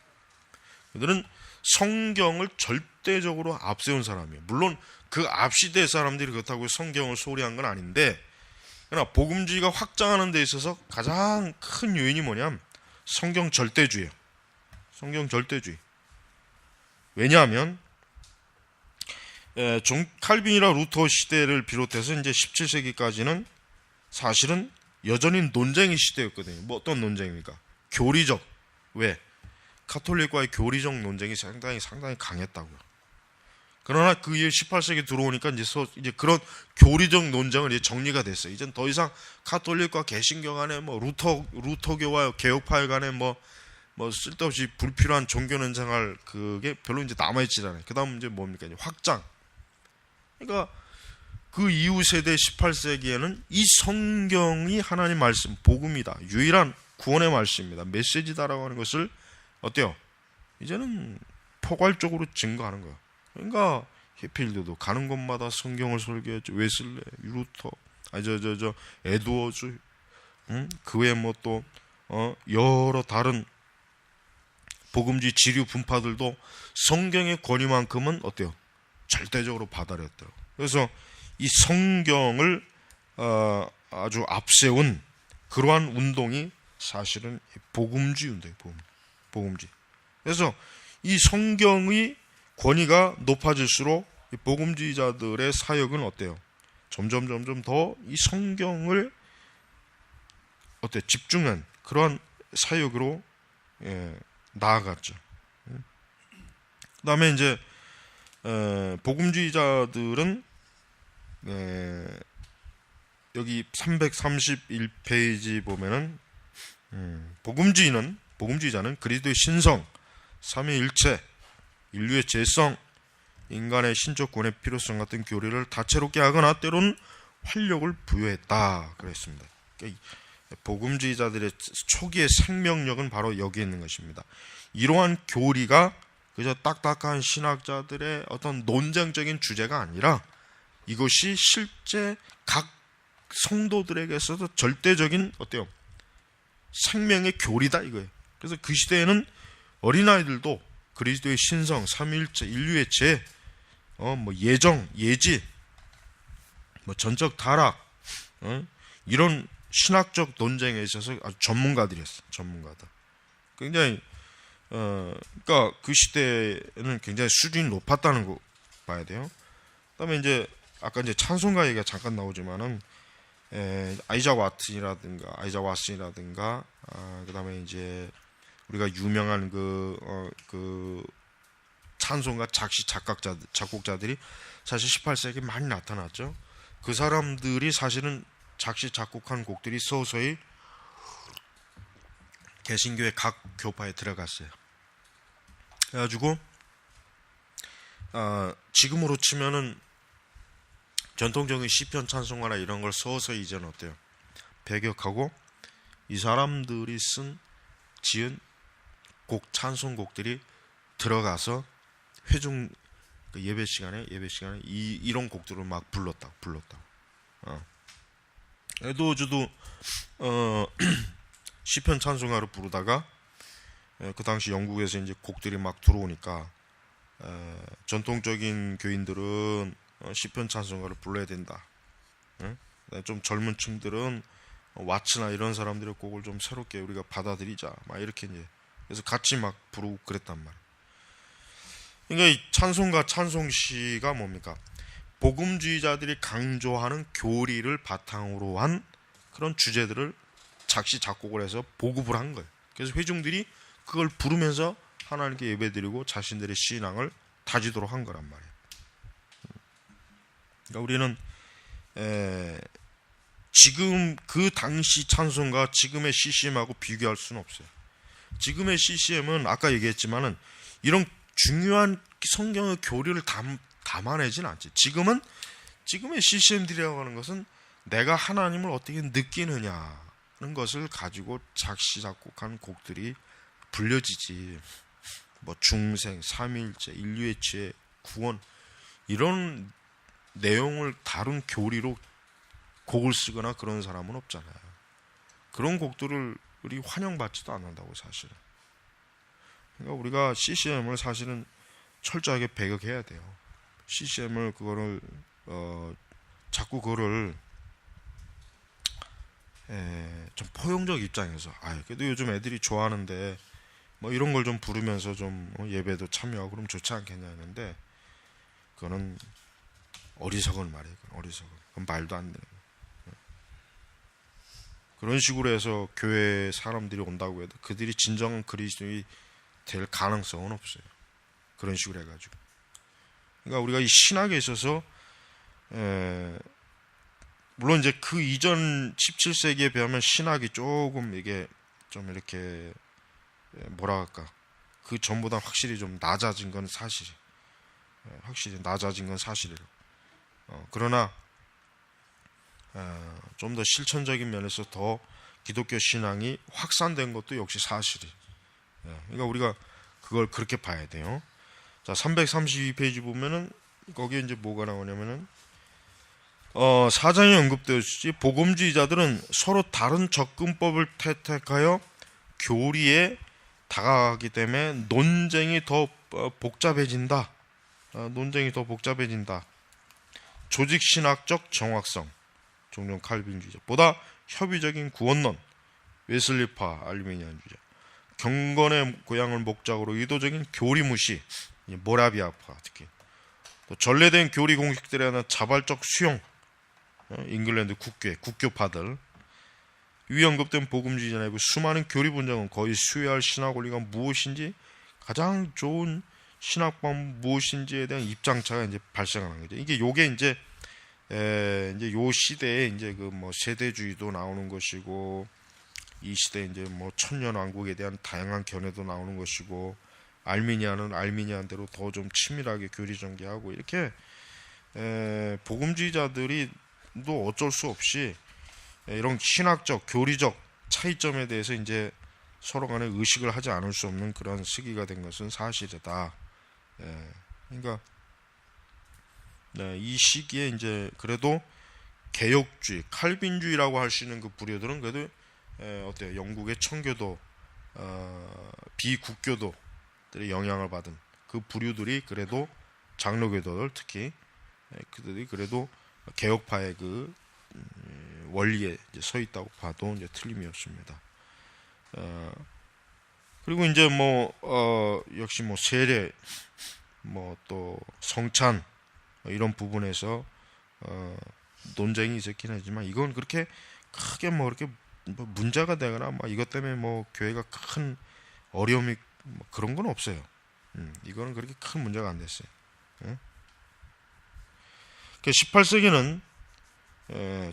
그들은 성경을 절대적으로 앞세운 사람이에요. 물론 그 앞시대 사람들이 그렇다고 성경을 소홀히 한 건 아닌데, 그러나 복음주의가 확장하는 데 있어서 가장 큰 요인이 뭐냐면 성경 절대주의예요. 성경 절대주의. 왜냐하면 존 칼빈이나 루터 시대를 비롯해서 이제 17세기까지는 사실은 여전히 논쟁의 시대였거든요. 뭐 어떤 논쟁입니까? 교리적. 왜? 카톨릭과의 교리적 논쟁이 상당히 강했다고요. 그러나 그 이후 18세기 들어오니까 이제 그런 교리적 논쟁은 이제 정리가 됐어요. 이젠 더 이상 카톨릭과 개신교 간에 뭐 루터교와 개혁파일 간에 뭐 쓸데없이 불필요한 종교 논쟁할 그게 별로 이제 남아있지 않아요. 그 다음 이제 뭡니까? 이제 확장. 그러니까 그 이후 세대 18세기에는 이 성경이 하나님 말씀, 복음이다. 유일한 구원의 말씀입니다. 메시지다라고 하는 것을 어때요? 이제는 포괄적으로 증거하는 거예요. 그러니까 히필드도 가는 곳마다 성경을 설교했죠. 웨슬레, 루터, 에드워즈, 그 외에 뭐 또 여러 다른 복음주의 지류 분파들도 성경의 권위만큼은 어때요? 절대적으로 받아들였더라고요. 그래서 이 성경을 아주 앞세운 그러한 운동이 사실은 복음주의 운동이에요. 복음주의. 그래서 이 성경의 권위가 높아질수록 이 복음주의자들의 사역은 어때요? 점점 더 이 성경을 집중한 그러한 사역으로 나아갔죠. 그다음에 이제 복음주의자들은 여기 331페이지 보면은 복음주의자는 그리스도의 신성, 삼위일체, 인류의 재성, 인간의 신적 구원의 필요성 같은 교리를 다채롭게 하거나 때로는 활력을 부여했다 그랬습니다. 그러니까 복음주의자들의 초기의 생명력은 바로 여기에 있는 것입니다. 이러한 교리가 그저 딱딱한 신학자들의 어떤 논쟁적인 주제가 아니라 이것이 실제 각 성도들에게서도 절대적인 생명의 교리다 이거예요. 그래서 그 시대에는 어린아이들도 그리스도의 신성, 삼위일체, 인류의 재, 예정, 예지, 전적 타락, 이런 신학적 논쟁에 있어서 아주 전문가들이었어요. 전문가들. 굉장히 그러니까 그 시대에는 굉장히 수준이 높았다는 거 봐야 돼요. 그다음에 이제 아까 이제 찬송가 얘기가 잠깐 나오지만은 아이작 왓슨이라든가 그다음에 이제 우리가 유명한 그 찬송가 작곡자들이 사실 18세기 많이 나타났죠. 그 사람들이 사실은 작시 작곡한 곡들이 서서히 개신교의 각 교파에 들어갔어요. 그래가지고 지금으로 치면은 전통적인 시편 찬송가나 이런 걸 서서히 이제는 배격하고 이 사람들이 지은 찬송곡들이 들어가서 회중 예배 시간에 이런 곡들을 막 불렀다. 에드워즈도 시편 찬송가를 부르다가 그 당시 영국에서 이제 곡들이 막 들어오니까 전통적인 교인들은 시편 찬송가를 불러야 된다. 좀 젊은 층들은 왓츠나 이런 사람들의 곡을 좀 새롭게 우리가 받아들이자. 막 이렇게 이제 그래서 같이 막 부르고 그랬단 말이에요. 그러니까 이 찬송가 찬송시가 뭡니까? 복음주의자들이 강조하는 교리를 바탕으로 한 그런 주제들을 작시 작곡을 해서 보급을 한 거예요. 그래서 회중들이 그걸 부르면서 하나님께 예배드리고 자신들의 신앙을 다지도록 한 거란 말이에요. 그러니까 우리는 지금 그 당시 찬송가 지금의 CCM하고 비교할 수는 없어요. 지금의 CCM은 아까 얘기했지만은 이런 중요한 성경의 교리를 담아내진 않지. 지금의 CCM들이라고 하는 것은 내가 하나님을 어떻게 느끼느냐는 것을 가지고 작시 작곡한 곡들이 불려지지. 중생, 삼위일체, 인류의 지혜, 구원 이런 내용을 다룬 교리로 곡을 쓰거나 그런 사람은 없잖아요. 그런 곡들을 우리 환영받지도 않는다고 사실은. 그러니까 우리가 CCM을 사실은 철저하게 배격해야 돼요. CCM을 그거를 자꾸 그거를 좀 포용적 입장에서 그래도 요즘 애들이 좋아하는데 이런 걸 좀 부르면서 좀 예배도 참여하고 그러면 좋지 않겠냐 했는데 그거는 어리석은 말이에요. 그건 말도 안 되는 거예요. 그런 식으로 해서 교회 사람들이 온다고 해도 그들이 진정한 그리스도인이 될 가능성은 없어요. 그런 식으로 해가지고. 그러니까 우리가 이 신학에 있어서 물론 이제 그 이전 17세기에 비하면 신학이 조금 이게 좀 이렇게 뭐랄까 그 전보다 확실히 좀 낮아진 건 사실이에요. 확실히 낮아진 건 사실이에요. 그러나 좀 더 실천적인 면에서 더 기독교 신앙이 확산된 것도 역시 사실이에요. 그러니까 우리가 그걸 그렇게 봐야 돼요. 자, 332페이지 보면은 거기에 이제 뭐가 나오냐면은 사장이 언급되었듯이 복음주의자들은 서로 다른 접근법을 채택하여 교리에 다가가기 때문에 논쟁이 더 복잡해진다. 조직신학적 정확성, 종종 칼빈주의자 보다 협의적인 구원론, 웨슬리파, 알미니안주의자, 경건의 고향을 목적으로 의도적인 교리 무시, 모라비아파 특히 또 전래된 교리 공식들에 대한 자발적 수용, 잉글랜드 국교파들, 위 언급된 복음주의자 내부 수많은 교리 분쟁은 거의 수여할 신학 원리가 무엇인지, 가장 좋은 신학방 무엇인지에 대한 입장차가 이제 발생하는 거죠. 요게 이제 요 시대에 이제 그 뭐 세대주의도 나오는 것이고, 이 시대에 이제 뭐 천년왕국에 대한 다양한 견해도 나오는 것이고, 알미니아는 알미니아대로 더 좀 치밀하게 교리 전개하고, 이렇게 복음주의자들이 또 어쩔 수 없이 이런 신학적, 교리적 차이점에 대해서 이제 서로 간에 의식을 하지 않을 수 없는 그런 시기가 된 것은 사실이다. 그러니까 이 시기에 이제 그래도 개혁주의, 칼빈주의라고 할 수 있는 그 부류들은 그래도 어때요? 영국의 청교도, 비국교도들의 영향을 받은 그 부류들이 그래도 장로교도들 특히 그들이 그래도 개혁파의 그 원리에 이제 서 있다고 봐도 이제 틀림이 없습니다. 그리고 이제 역시 세례, 또 성찬 이런 부분에서 논쟁이 있었긴 하지만, 이건 그렇게 크게 그렇게 문제가 되거나 이것 때문에 교회가 큰 어려움이 그런 건 없어요. 이거는 그렇게 큰 문제가 안 됐어요. 18세기는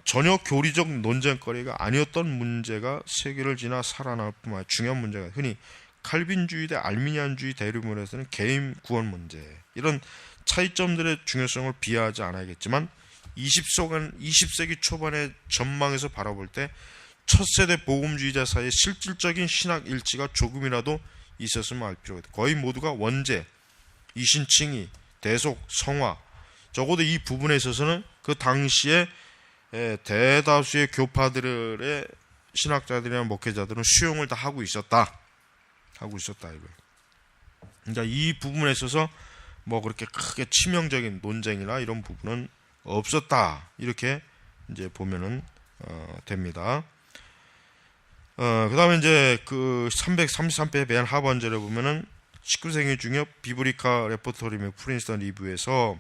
전혀 교리적 논쟁거리가 아니었던 문제가 세계를 지나 살아날 뿐만 아니라 중요한 문제가, 흔히 칼빈주의 대 알미니안주의 대립문에서는 개인 구원 문제, 이런 차이점들의 중요성을 비하하지 않아야겠지만, 20세기 초반의 전망에서 바라볼 때 첫 세대 복음주의자 사이에 실질적인 신학 일치가 조금이라도 있었으면 알 필요가 있다. 거의 모두가 원죄, 이신칭의, 대속, 성화, 적어도 이 부분에 있어서는 그 당시에 대다수의 교파들의 신학자들이나 목회자들은 수용을 다 하고 있었다 이거예요. 그러니까 이 부분에 있어서 그렇게 크게 치명적인 논쟁이나 이런 부분은 없었다, 이렇게 이제 보면은 됩니다. 그 다음에 이제 그 333페이지 맨 하반절에 보면은 19세기 중엽 비브리카 레포토리 및 프린스턴 리뷰에서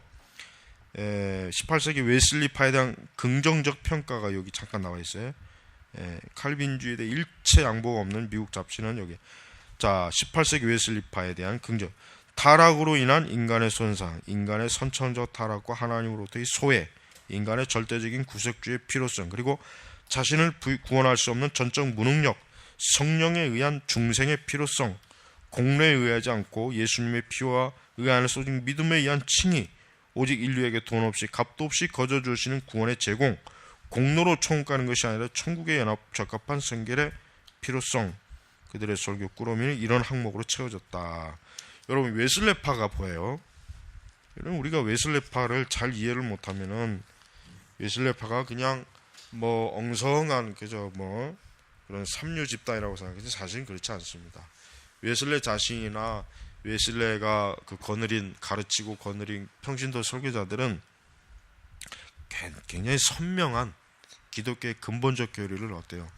18세기 웨슬리파에 대한 긍정적 평가가 여기 잠깐 나와 있어요. 칼빈주의에 대해 일체 양보가 없는 미국 잡지는 여기, 자, 18세기 웨슬리파에 대한 긍정, 타락으로 인한 인간의 손상, 인간의 선천적 타락과 하나님으로부터의 소외, 인간의 절대적인 구속주의 필요성, 그리고 자신을 구원할 수 없는 전적 무능력, 성령에 의한 중생의 필요성, 공로에 의하지 않고 예수님의 피와 의 안에 쏟은 믿음에 의한 칭의, 오직 인류에게 돈 없이 값도 없이 거저 주시는 구원의 제공, 공로로 천국 가는 것이 아니라 천국의 연합 적합한 성결의 필요성, 그들의 설교 꾸러미는 이런 항목으로 채워졌다. 여러분, 웨슬레파가 뭐예요? 우리가 웨슬레파를 잘 이해를 못하면은 웨슬레파가 그냥 엉성한 그저 그런 삼류 집단이라고 생각하지, 사실은 그렇지 않습니다. 웨슬레 자신이나 웨슬레가 그 가르치고 거느린 평신도 설교자들은 굉장히 선명한 기독교의 근본적 교리를 어때요?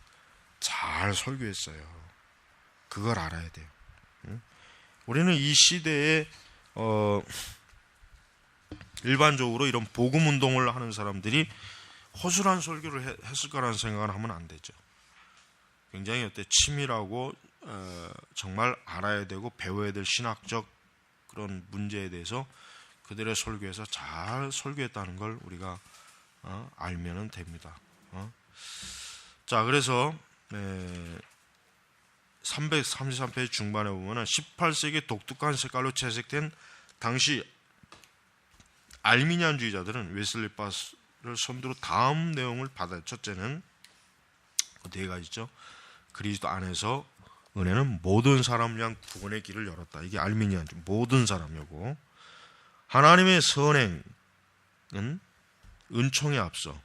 잘 설교했어요. 그걸 알아야 돼요. 우리는 이 시대에 일반적으로 이런 복음 운동을 하는 사람들이 허술한 설교를 했을 거라는 생각을 하면 안 되죠. 굉장히 치밀하고 정말 알아야 되고 배워야 될 신학적 그런 문제에 대해서 그들의 설교에서 잘 설교했다는 걸 우리가 알면은 됩니다. 자, 그래서 333페이지 중반에 보면은 18세기 독특한 색깔로 채색된 당시 알미니안주의자들은 웨슬리파를 선두로 다음 내용을 받아요. 첫째는 네 가지죠. 그리스도 안에서 은혜는 모든 사람을 위한 구원의 길을 열었다. 이게 알미니안주의, 모든 사람이고, 하나님의 선행은 은총에 앞서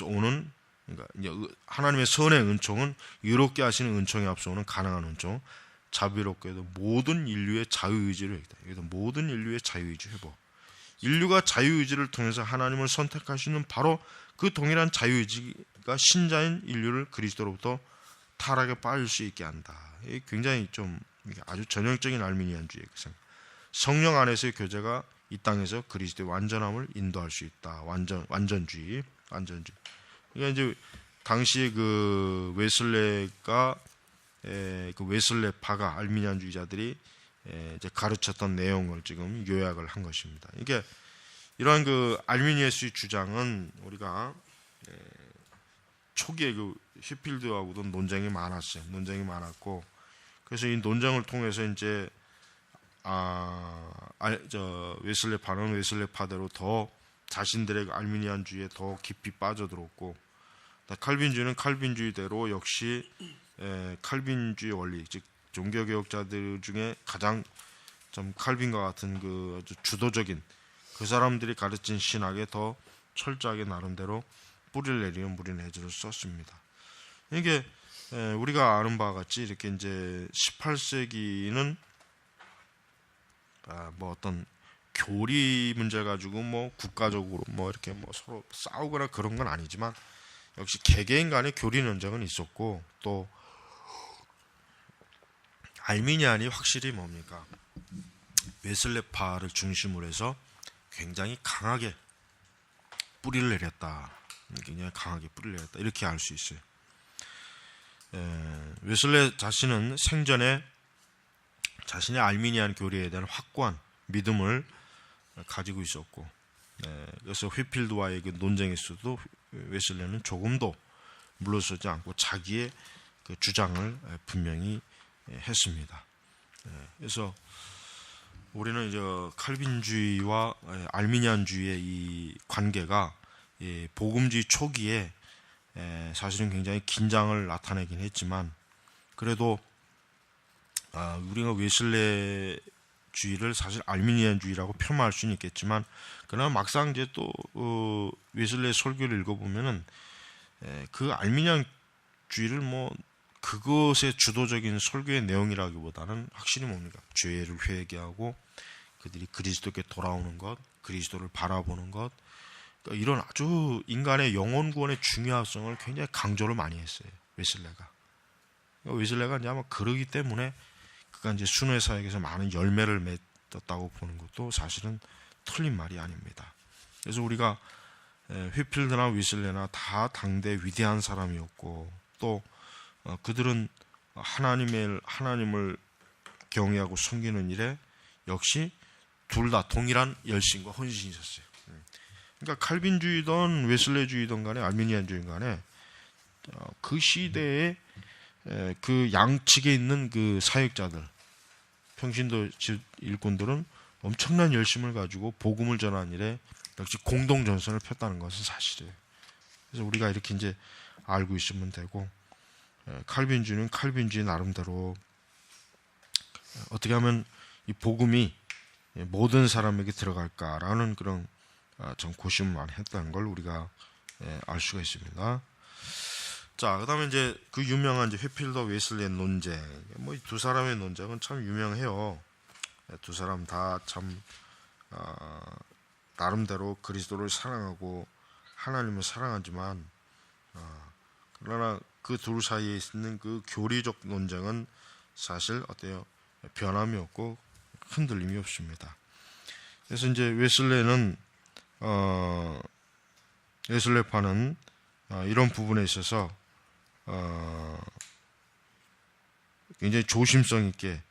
오는, 그러니까 이제 하나님의 선행 은총은 의롭게 하시는 은총에 앞서 오는 가능한 은총, 자비롭게도 모든 인류의 자유의지를 회복다. 여기도 모든 인류의 자유의지 회복. 인류가 자유의지를 통해서 하나님을 선택할 수 있는 바로 그 동일한 자유의지가 신자인 인류를 그리스도로부터 타락에 빠질 수 있게 한다. 이게 굉장히 좀 아주 전형적인 알미니안주의. 성령 안에서의 교제가 이 땅에서 그리스도의 완전함을 인도할 수 있다. 완전주의. 그러니까 이제 당시에 그 웨슬레가 그 웨슬레파가 알미니안주의자들이 이제 가르쳤던 내용을 지금 요약을 한 것입니다. 이게 이러한 그 알미니에스의 주장은 우리가 초기에 그 휘필드하고도 논쟁이 많았고, 그래서 이 논쟁을 통해서 이제 웨슬레파는 웨슬레파대로 더 자신들의 알미니안주의에 더 깊이 빠져들었고, 칼빈주의는 칼빈주의대로 역시 칼빈주의 원리, 즉 종교개혁자들 중에 가장 좀 칼빈과 같은 그 아주 주도적인 그 사람들이 가르친 신학에 더 철저하게 나름대로 뿌리를 내리는 무리내지를 썼습니다. 이게 우리가 아는 바와 같이 이렇게 이제 18세기는 뭐 어떤 교리 문제 가지고 뭐 국가적으로 뭐 이렇게 뭐 서로 싸우거나 그런 건 아니지만 역시 개개인 간의 교리 논쟁은 있었고, 또 알미니안이 확실히 뭡니까? 웨슬레파를 중심으로 해서 굉장히 강하게 뿌리를 내렸다. 굉장히 강하게 뿌리를 내렸다. 이렇게 알 수 있어요. 웨슬레 자신은 생전에 자신의 알미니안 교리에 대한 확고한 믿음을 가지고 있었고, 그래서 휘필드와의 그 논쟁에서도 웨슬레는 조금도 물러서지 않고 자기의 그 주장을 분명히 했습니다. 그래서 우리는 이제 칼빈주의와 알미니안주의의 이 관계가 복음주의 초기에 사실은 굉장히 긴장을 나타내긴 했지만, 그래도 우리가 웨슬레주의를 사실 알미니안주의라고 폄하할 수는 있겠지만, 그러나 막상 이제 또 웨슬레 설교를 읽어보면은 그 알미니안주의를 뭐 그것의 주도적인 설교의 내용이라기보다는 확실히 뭡니까? 죄를 회개하고 그들이 그리스도께 돌아오는 것, 그리스도를 바라보는 것, 그러니까 이런 아주 인간의 영혼 구원의 중요성을 굉장히 강조를 많이 했어요. 웨슬레가. 웨슬레가 이제 아마 그러기 때문에 그가 이제 순회 사역에서 많은 열매를 맺었다고 보는 것도 사실은 틀린 말이 아닙니다. 그래서 우리가 휘필드나 웨슬레나 다 당대 위대한 사람이었고, 또 그들은 하나님을 경외하고 섬기는 일에 역시 둘 다 동일한 열심과 헌신이 있었어요. 그러니까 칼빈주의든 웨슬레주의든 간에 알미니안주의 간에 그 시대에 그 양측에 있는 그 사역자들, 평신도 일꾼들은 엄청난 열심을 가지고 복음을 전하는 일에 역시 공동 전선을 폈다는 것은 사실이에요. 그래서 우리가 이렇게 이제 알고 있으면 되고, 칼빈주의는 칼빈주의 나름대로 어떻게 하면 이 복음이 모든 사람에게 들어갈까라는 그런 좀 고심을 많이 했다는 걸 우리가 알 수가 있습니다. 자, 그다음에 이제 그 유명한 이제 휘필더 웨슬리의 논쟁, 뭐 이 두 사람의 논쟁은 참 유명해요. 두 사람 다 참 나름대로 그리스도를 사랑하고 하나님을 사랑하지만, 그러나 그 둘 사이에 있는 그 교리적 논쟁은 사실 어때요? 변함이 없고 흔들림이 없습니다. 그래서 이제 웨슬레파는 이런 부분에 있어서 굉장히 조심성 있게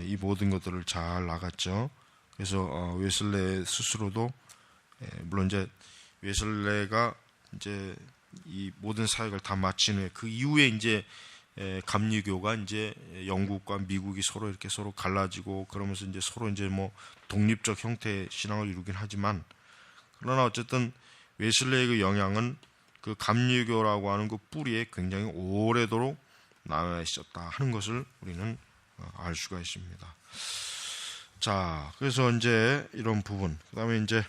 이 모든 것들을 잘 나갔죠. 그래서 웨슬레 스스로도 물론 이제 웨슬레가 이제 이 모든 사역을 다 마친 후에 그 이후에 이제 감리교가 이제 영국과 미국이 서로 이렇게 서로 갈라지고 그러면서 이제 서로 이제 뭐 독립적 형태의 신앙을 이루긴 하지만, 그러나 어쨌든 웨슬레의 그 영향은 그 감리교라고 하는 그 뿌리에 굉장히 오래도록 남아 있었다 하는 것을 우리는 알 수가 있습니다. 자, 그래서 이제 이런 부분, 그다음에 이제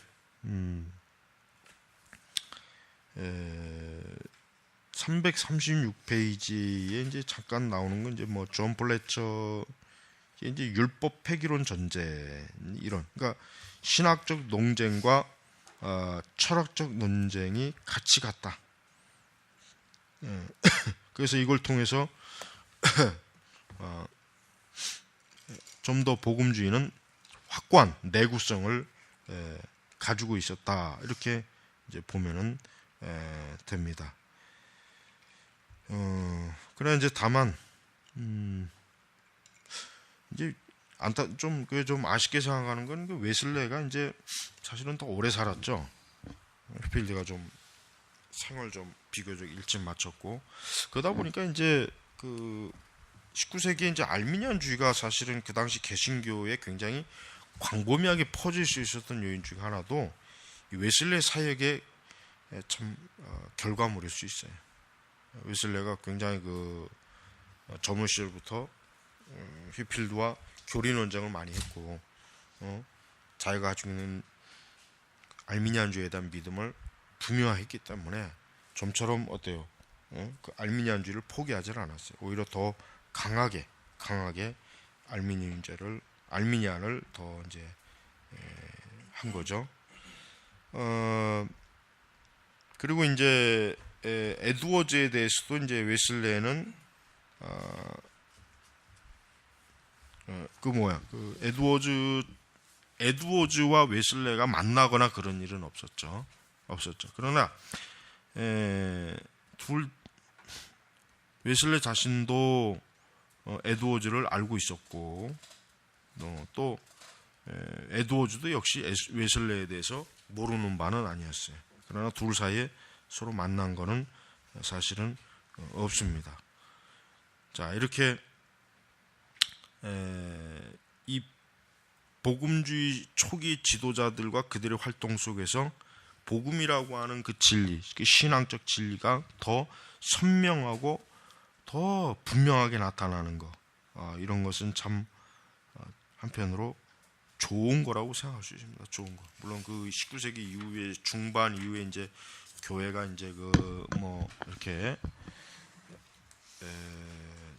336페이지에 이제 잠깐 나오는 건 이제 뭐 존 플래처 이제 율법 폐기론 전제 이런, 그러니까 신학적 논쟁과 철학적 논쟁이 같이 갔다. 그래서 이걸 통해서 좀 더 복음주의는 확고한 내구성을 가지고 있었다 이렇게 이제 보면은 됩니다. 그래 이제 다만 이제 좀 아쉽게 생각하는 건 그 웨슬레가 이제 사실은 더 오래 살았죠. 휘필드가 좀 생을 좀 비교적 일찍 마쳤고 그러다 보니까 이제 그 19세기에 이제 알미니안주의가 사실은 그 당시 개신교에 굉장히 광범위하게 퍼질 수 있었던 요인 중 하나도 이 웨슬레 사역의 참 결과물일 수 있어요. 웨슬레가 굉장히 그 젊은 시절부터 휘필드와 교리 논쟁을 많이 했고 자기가 가지고 있는 알미니안주의에 대한 믿음을 분명했기 때문에 좀처럼 어때요? 그 알미니안주의를 포기하지 않았어요. 오히려 더 강하게 알미니안을 더 이제 한 거죠. 그리고 이제 에드워즈에 대해서도 이제 웨슬레는 에드워즈와 웨슬레가 만나거나 그런 일은 없었죠. 그러나 웨슬레 자신도 에드워즈를 알고 있었고 또 에드워즈도 역시 웨슬레에 대해서 모르는 바는 아니었어요. 그러나 둘 사이에 서로 만난 거는 사실은 없습니다. 자, 이렇게 이 복음주의 초기 지도자들과 그들의 활동 속에서 복음이라고 하는 그 진리, 그 신앙적 진리가 더 선명하고 더 분명하게 나타나는 것, 이런 것은 참 한편으로 좋은 거라고 생각할 수 있습니다. 좋은 거. 물론 그 19세기 이후에 중반 이후에 이제 교회가 이제 이렇게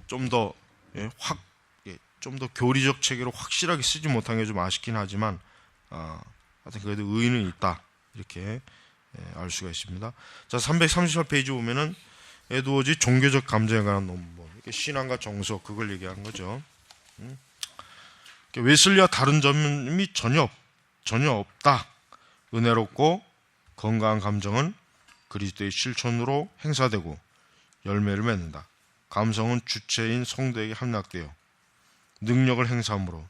좀 더 좀 더 교리적 체계로 확실하게 쓰지 못한 게 좀 아쉽긴 하지만 하여튼 그래도 의의는 있다 이렇게 알 수가 있습니다. 자, 338페이지 보면은 에드워즈 종교적 감정에 관한 논문, 신앙과 정서 그걸 얘기하는 거죠. 웨슬리와 다른 점이 전혀 없다. 은혜롭고 건강한 감정은 그리스도의 실천으로 행사되고 열매를 맺는다. 감성은 주체인 성도에게 함락되어 능력을 행사함으로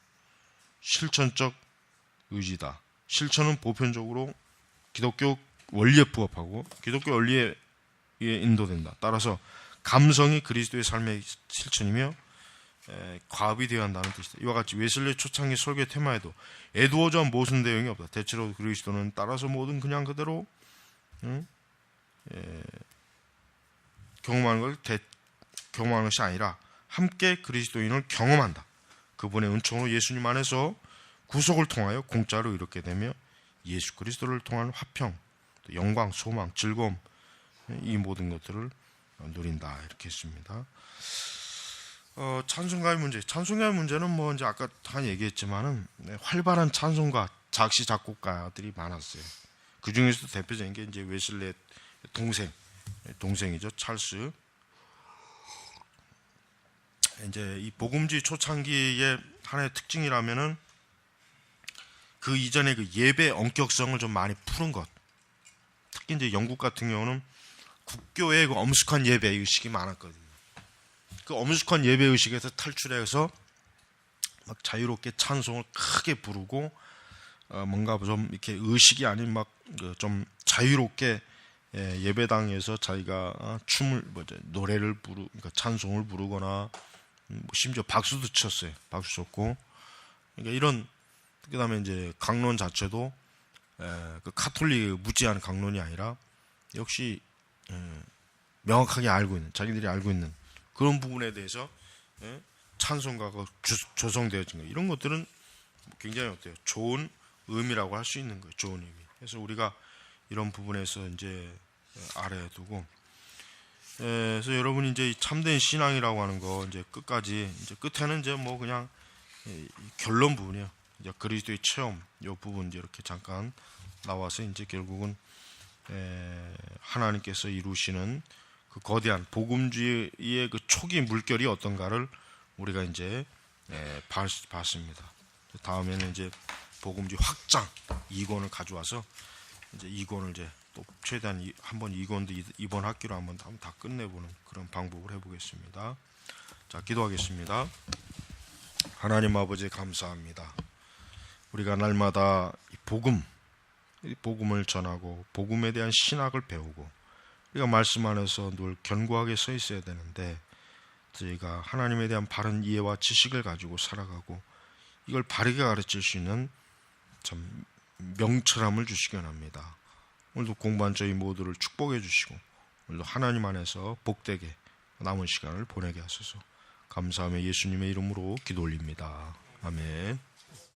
실천적 의지다. 실천은 보편적으로 기독교 원리에 부합하고 기독교 원리에 인도된다. 따라서 감성이 그리스도의 삶의 실천이며 과업이 되어야 한다는 뜻이다. 이와 같이 웨슬리 초창기 설교 테마에도 에드워즈와 무슨 내용이 없다. 대체로 그리스도는 따라서 모든 그냥 그대로 경험하는 것이 아니라 함께 그리스도인을 경험한다. 그분의 은총으로 예수님 안에서 구속을 통하여 공짜로 이렇게 되며 예수 그리스도를 통한 화평, 영광, 소망, 즐거움 이 모든 것들을 누린다 이렇게 했습니다. 찬송가의 문제는 뭐 이제 아까 다 얘기했지만은 활발한 찬송가 작시 작곡가들이 많았어요. 그 중에서도 대표적인 게 이제 웨슬레의 동생이죠, 찰스. 이제 이 복음주의 초창기의 하나의 특징이라면은 그 이전에 그 예배 엄격성을 좀 많이 푸는 것. 특히 이제 영국 같은 경우는 국교의 그 엄숙한 예배 의식이 많았거든요. 그 엄숙한 예배 의식에서 탈출해서 막 자유롭게 찬송을 크게 부르고 뭔가 좀 이렇게 의식이 아닌 막 좀 자유롭게 예배당에서 자기가 노래를 그러니까 찬송을 부르거나 심지어 박수도 쳤어요. 박수 쳤고 그러니까 이런 그다음에 이제 강론 자체도 그 카톨릭 무지한 강론이 아니라 역시 명확하게 자기들이 알고 있는 그런 부분에 대해서 찬송가가 조성되어진 거 이런 것들은 굉장히 어때요? 좋은 의미라고 할 수 있는 거예요. 좋은 의미. 그래서 우리가 이런 부분에서 이제 알아야 두고 그래서 여러분이 이제 참된 신앙이라고 하는 거 이제 끝까지 이제 끝에는 이제 뭐 그냥 결론 부분이에요. 이제 그리스도의 체험 이 부분 이제 이렇게 잠깐 나와서 이제 결국은 하나님께서 이루시는 그 거대한 복음주의의 그 초기 물결이 어떤가를 우리가 이제 봤습니다. 다음에는 이제 복음지 확장 2권을 가져와서 이제 2권을 이제 또 최대한 한번 2권도 이번 학기로 한번 다 끝내보는 그런 방법을 해보겠습니다. 자, 기도하겠습니다. 하나님 아버지 감사합니다. 우리가 날마다 이 복음을 전하고 복음에 대한 신학을 배우고 우리가 말씀 안에서 늘 견고하게 서 있어야 되는데 저희가 하나님에 대한 바른 이해와 지식을 가지고 살아가고 이걸 바르게 가르칠 수 있는 참 명철함을 주시기 원합니다. 오늘도 공부한 저희 모두를 축복해 주시고 오늘도 하나님 안에서 복되게 남은 시간을 보내게 하소서. 감사하며 예수님의 이름으로 기도 올립니다. 아멘.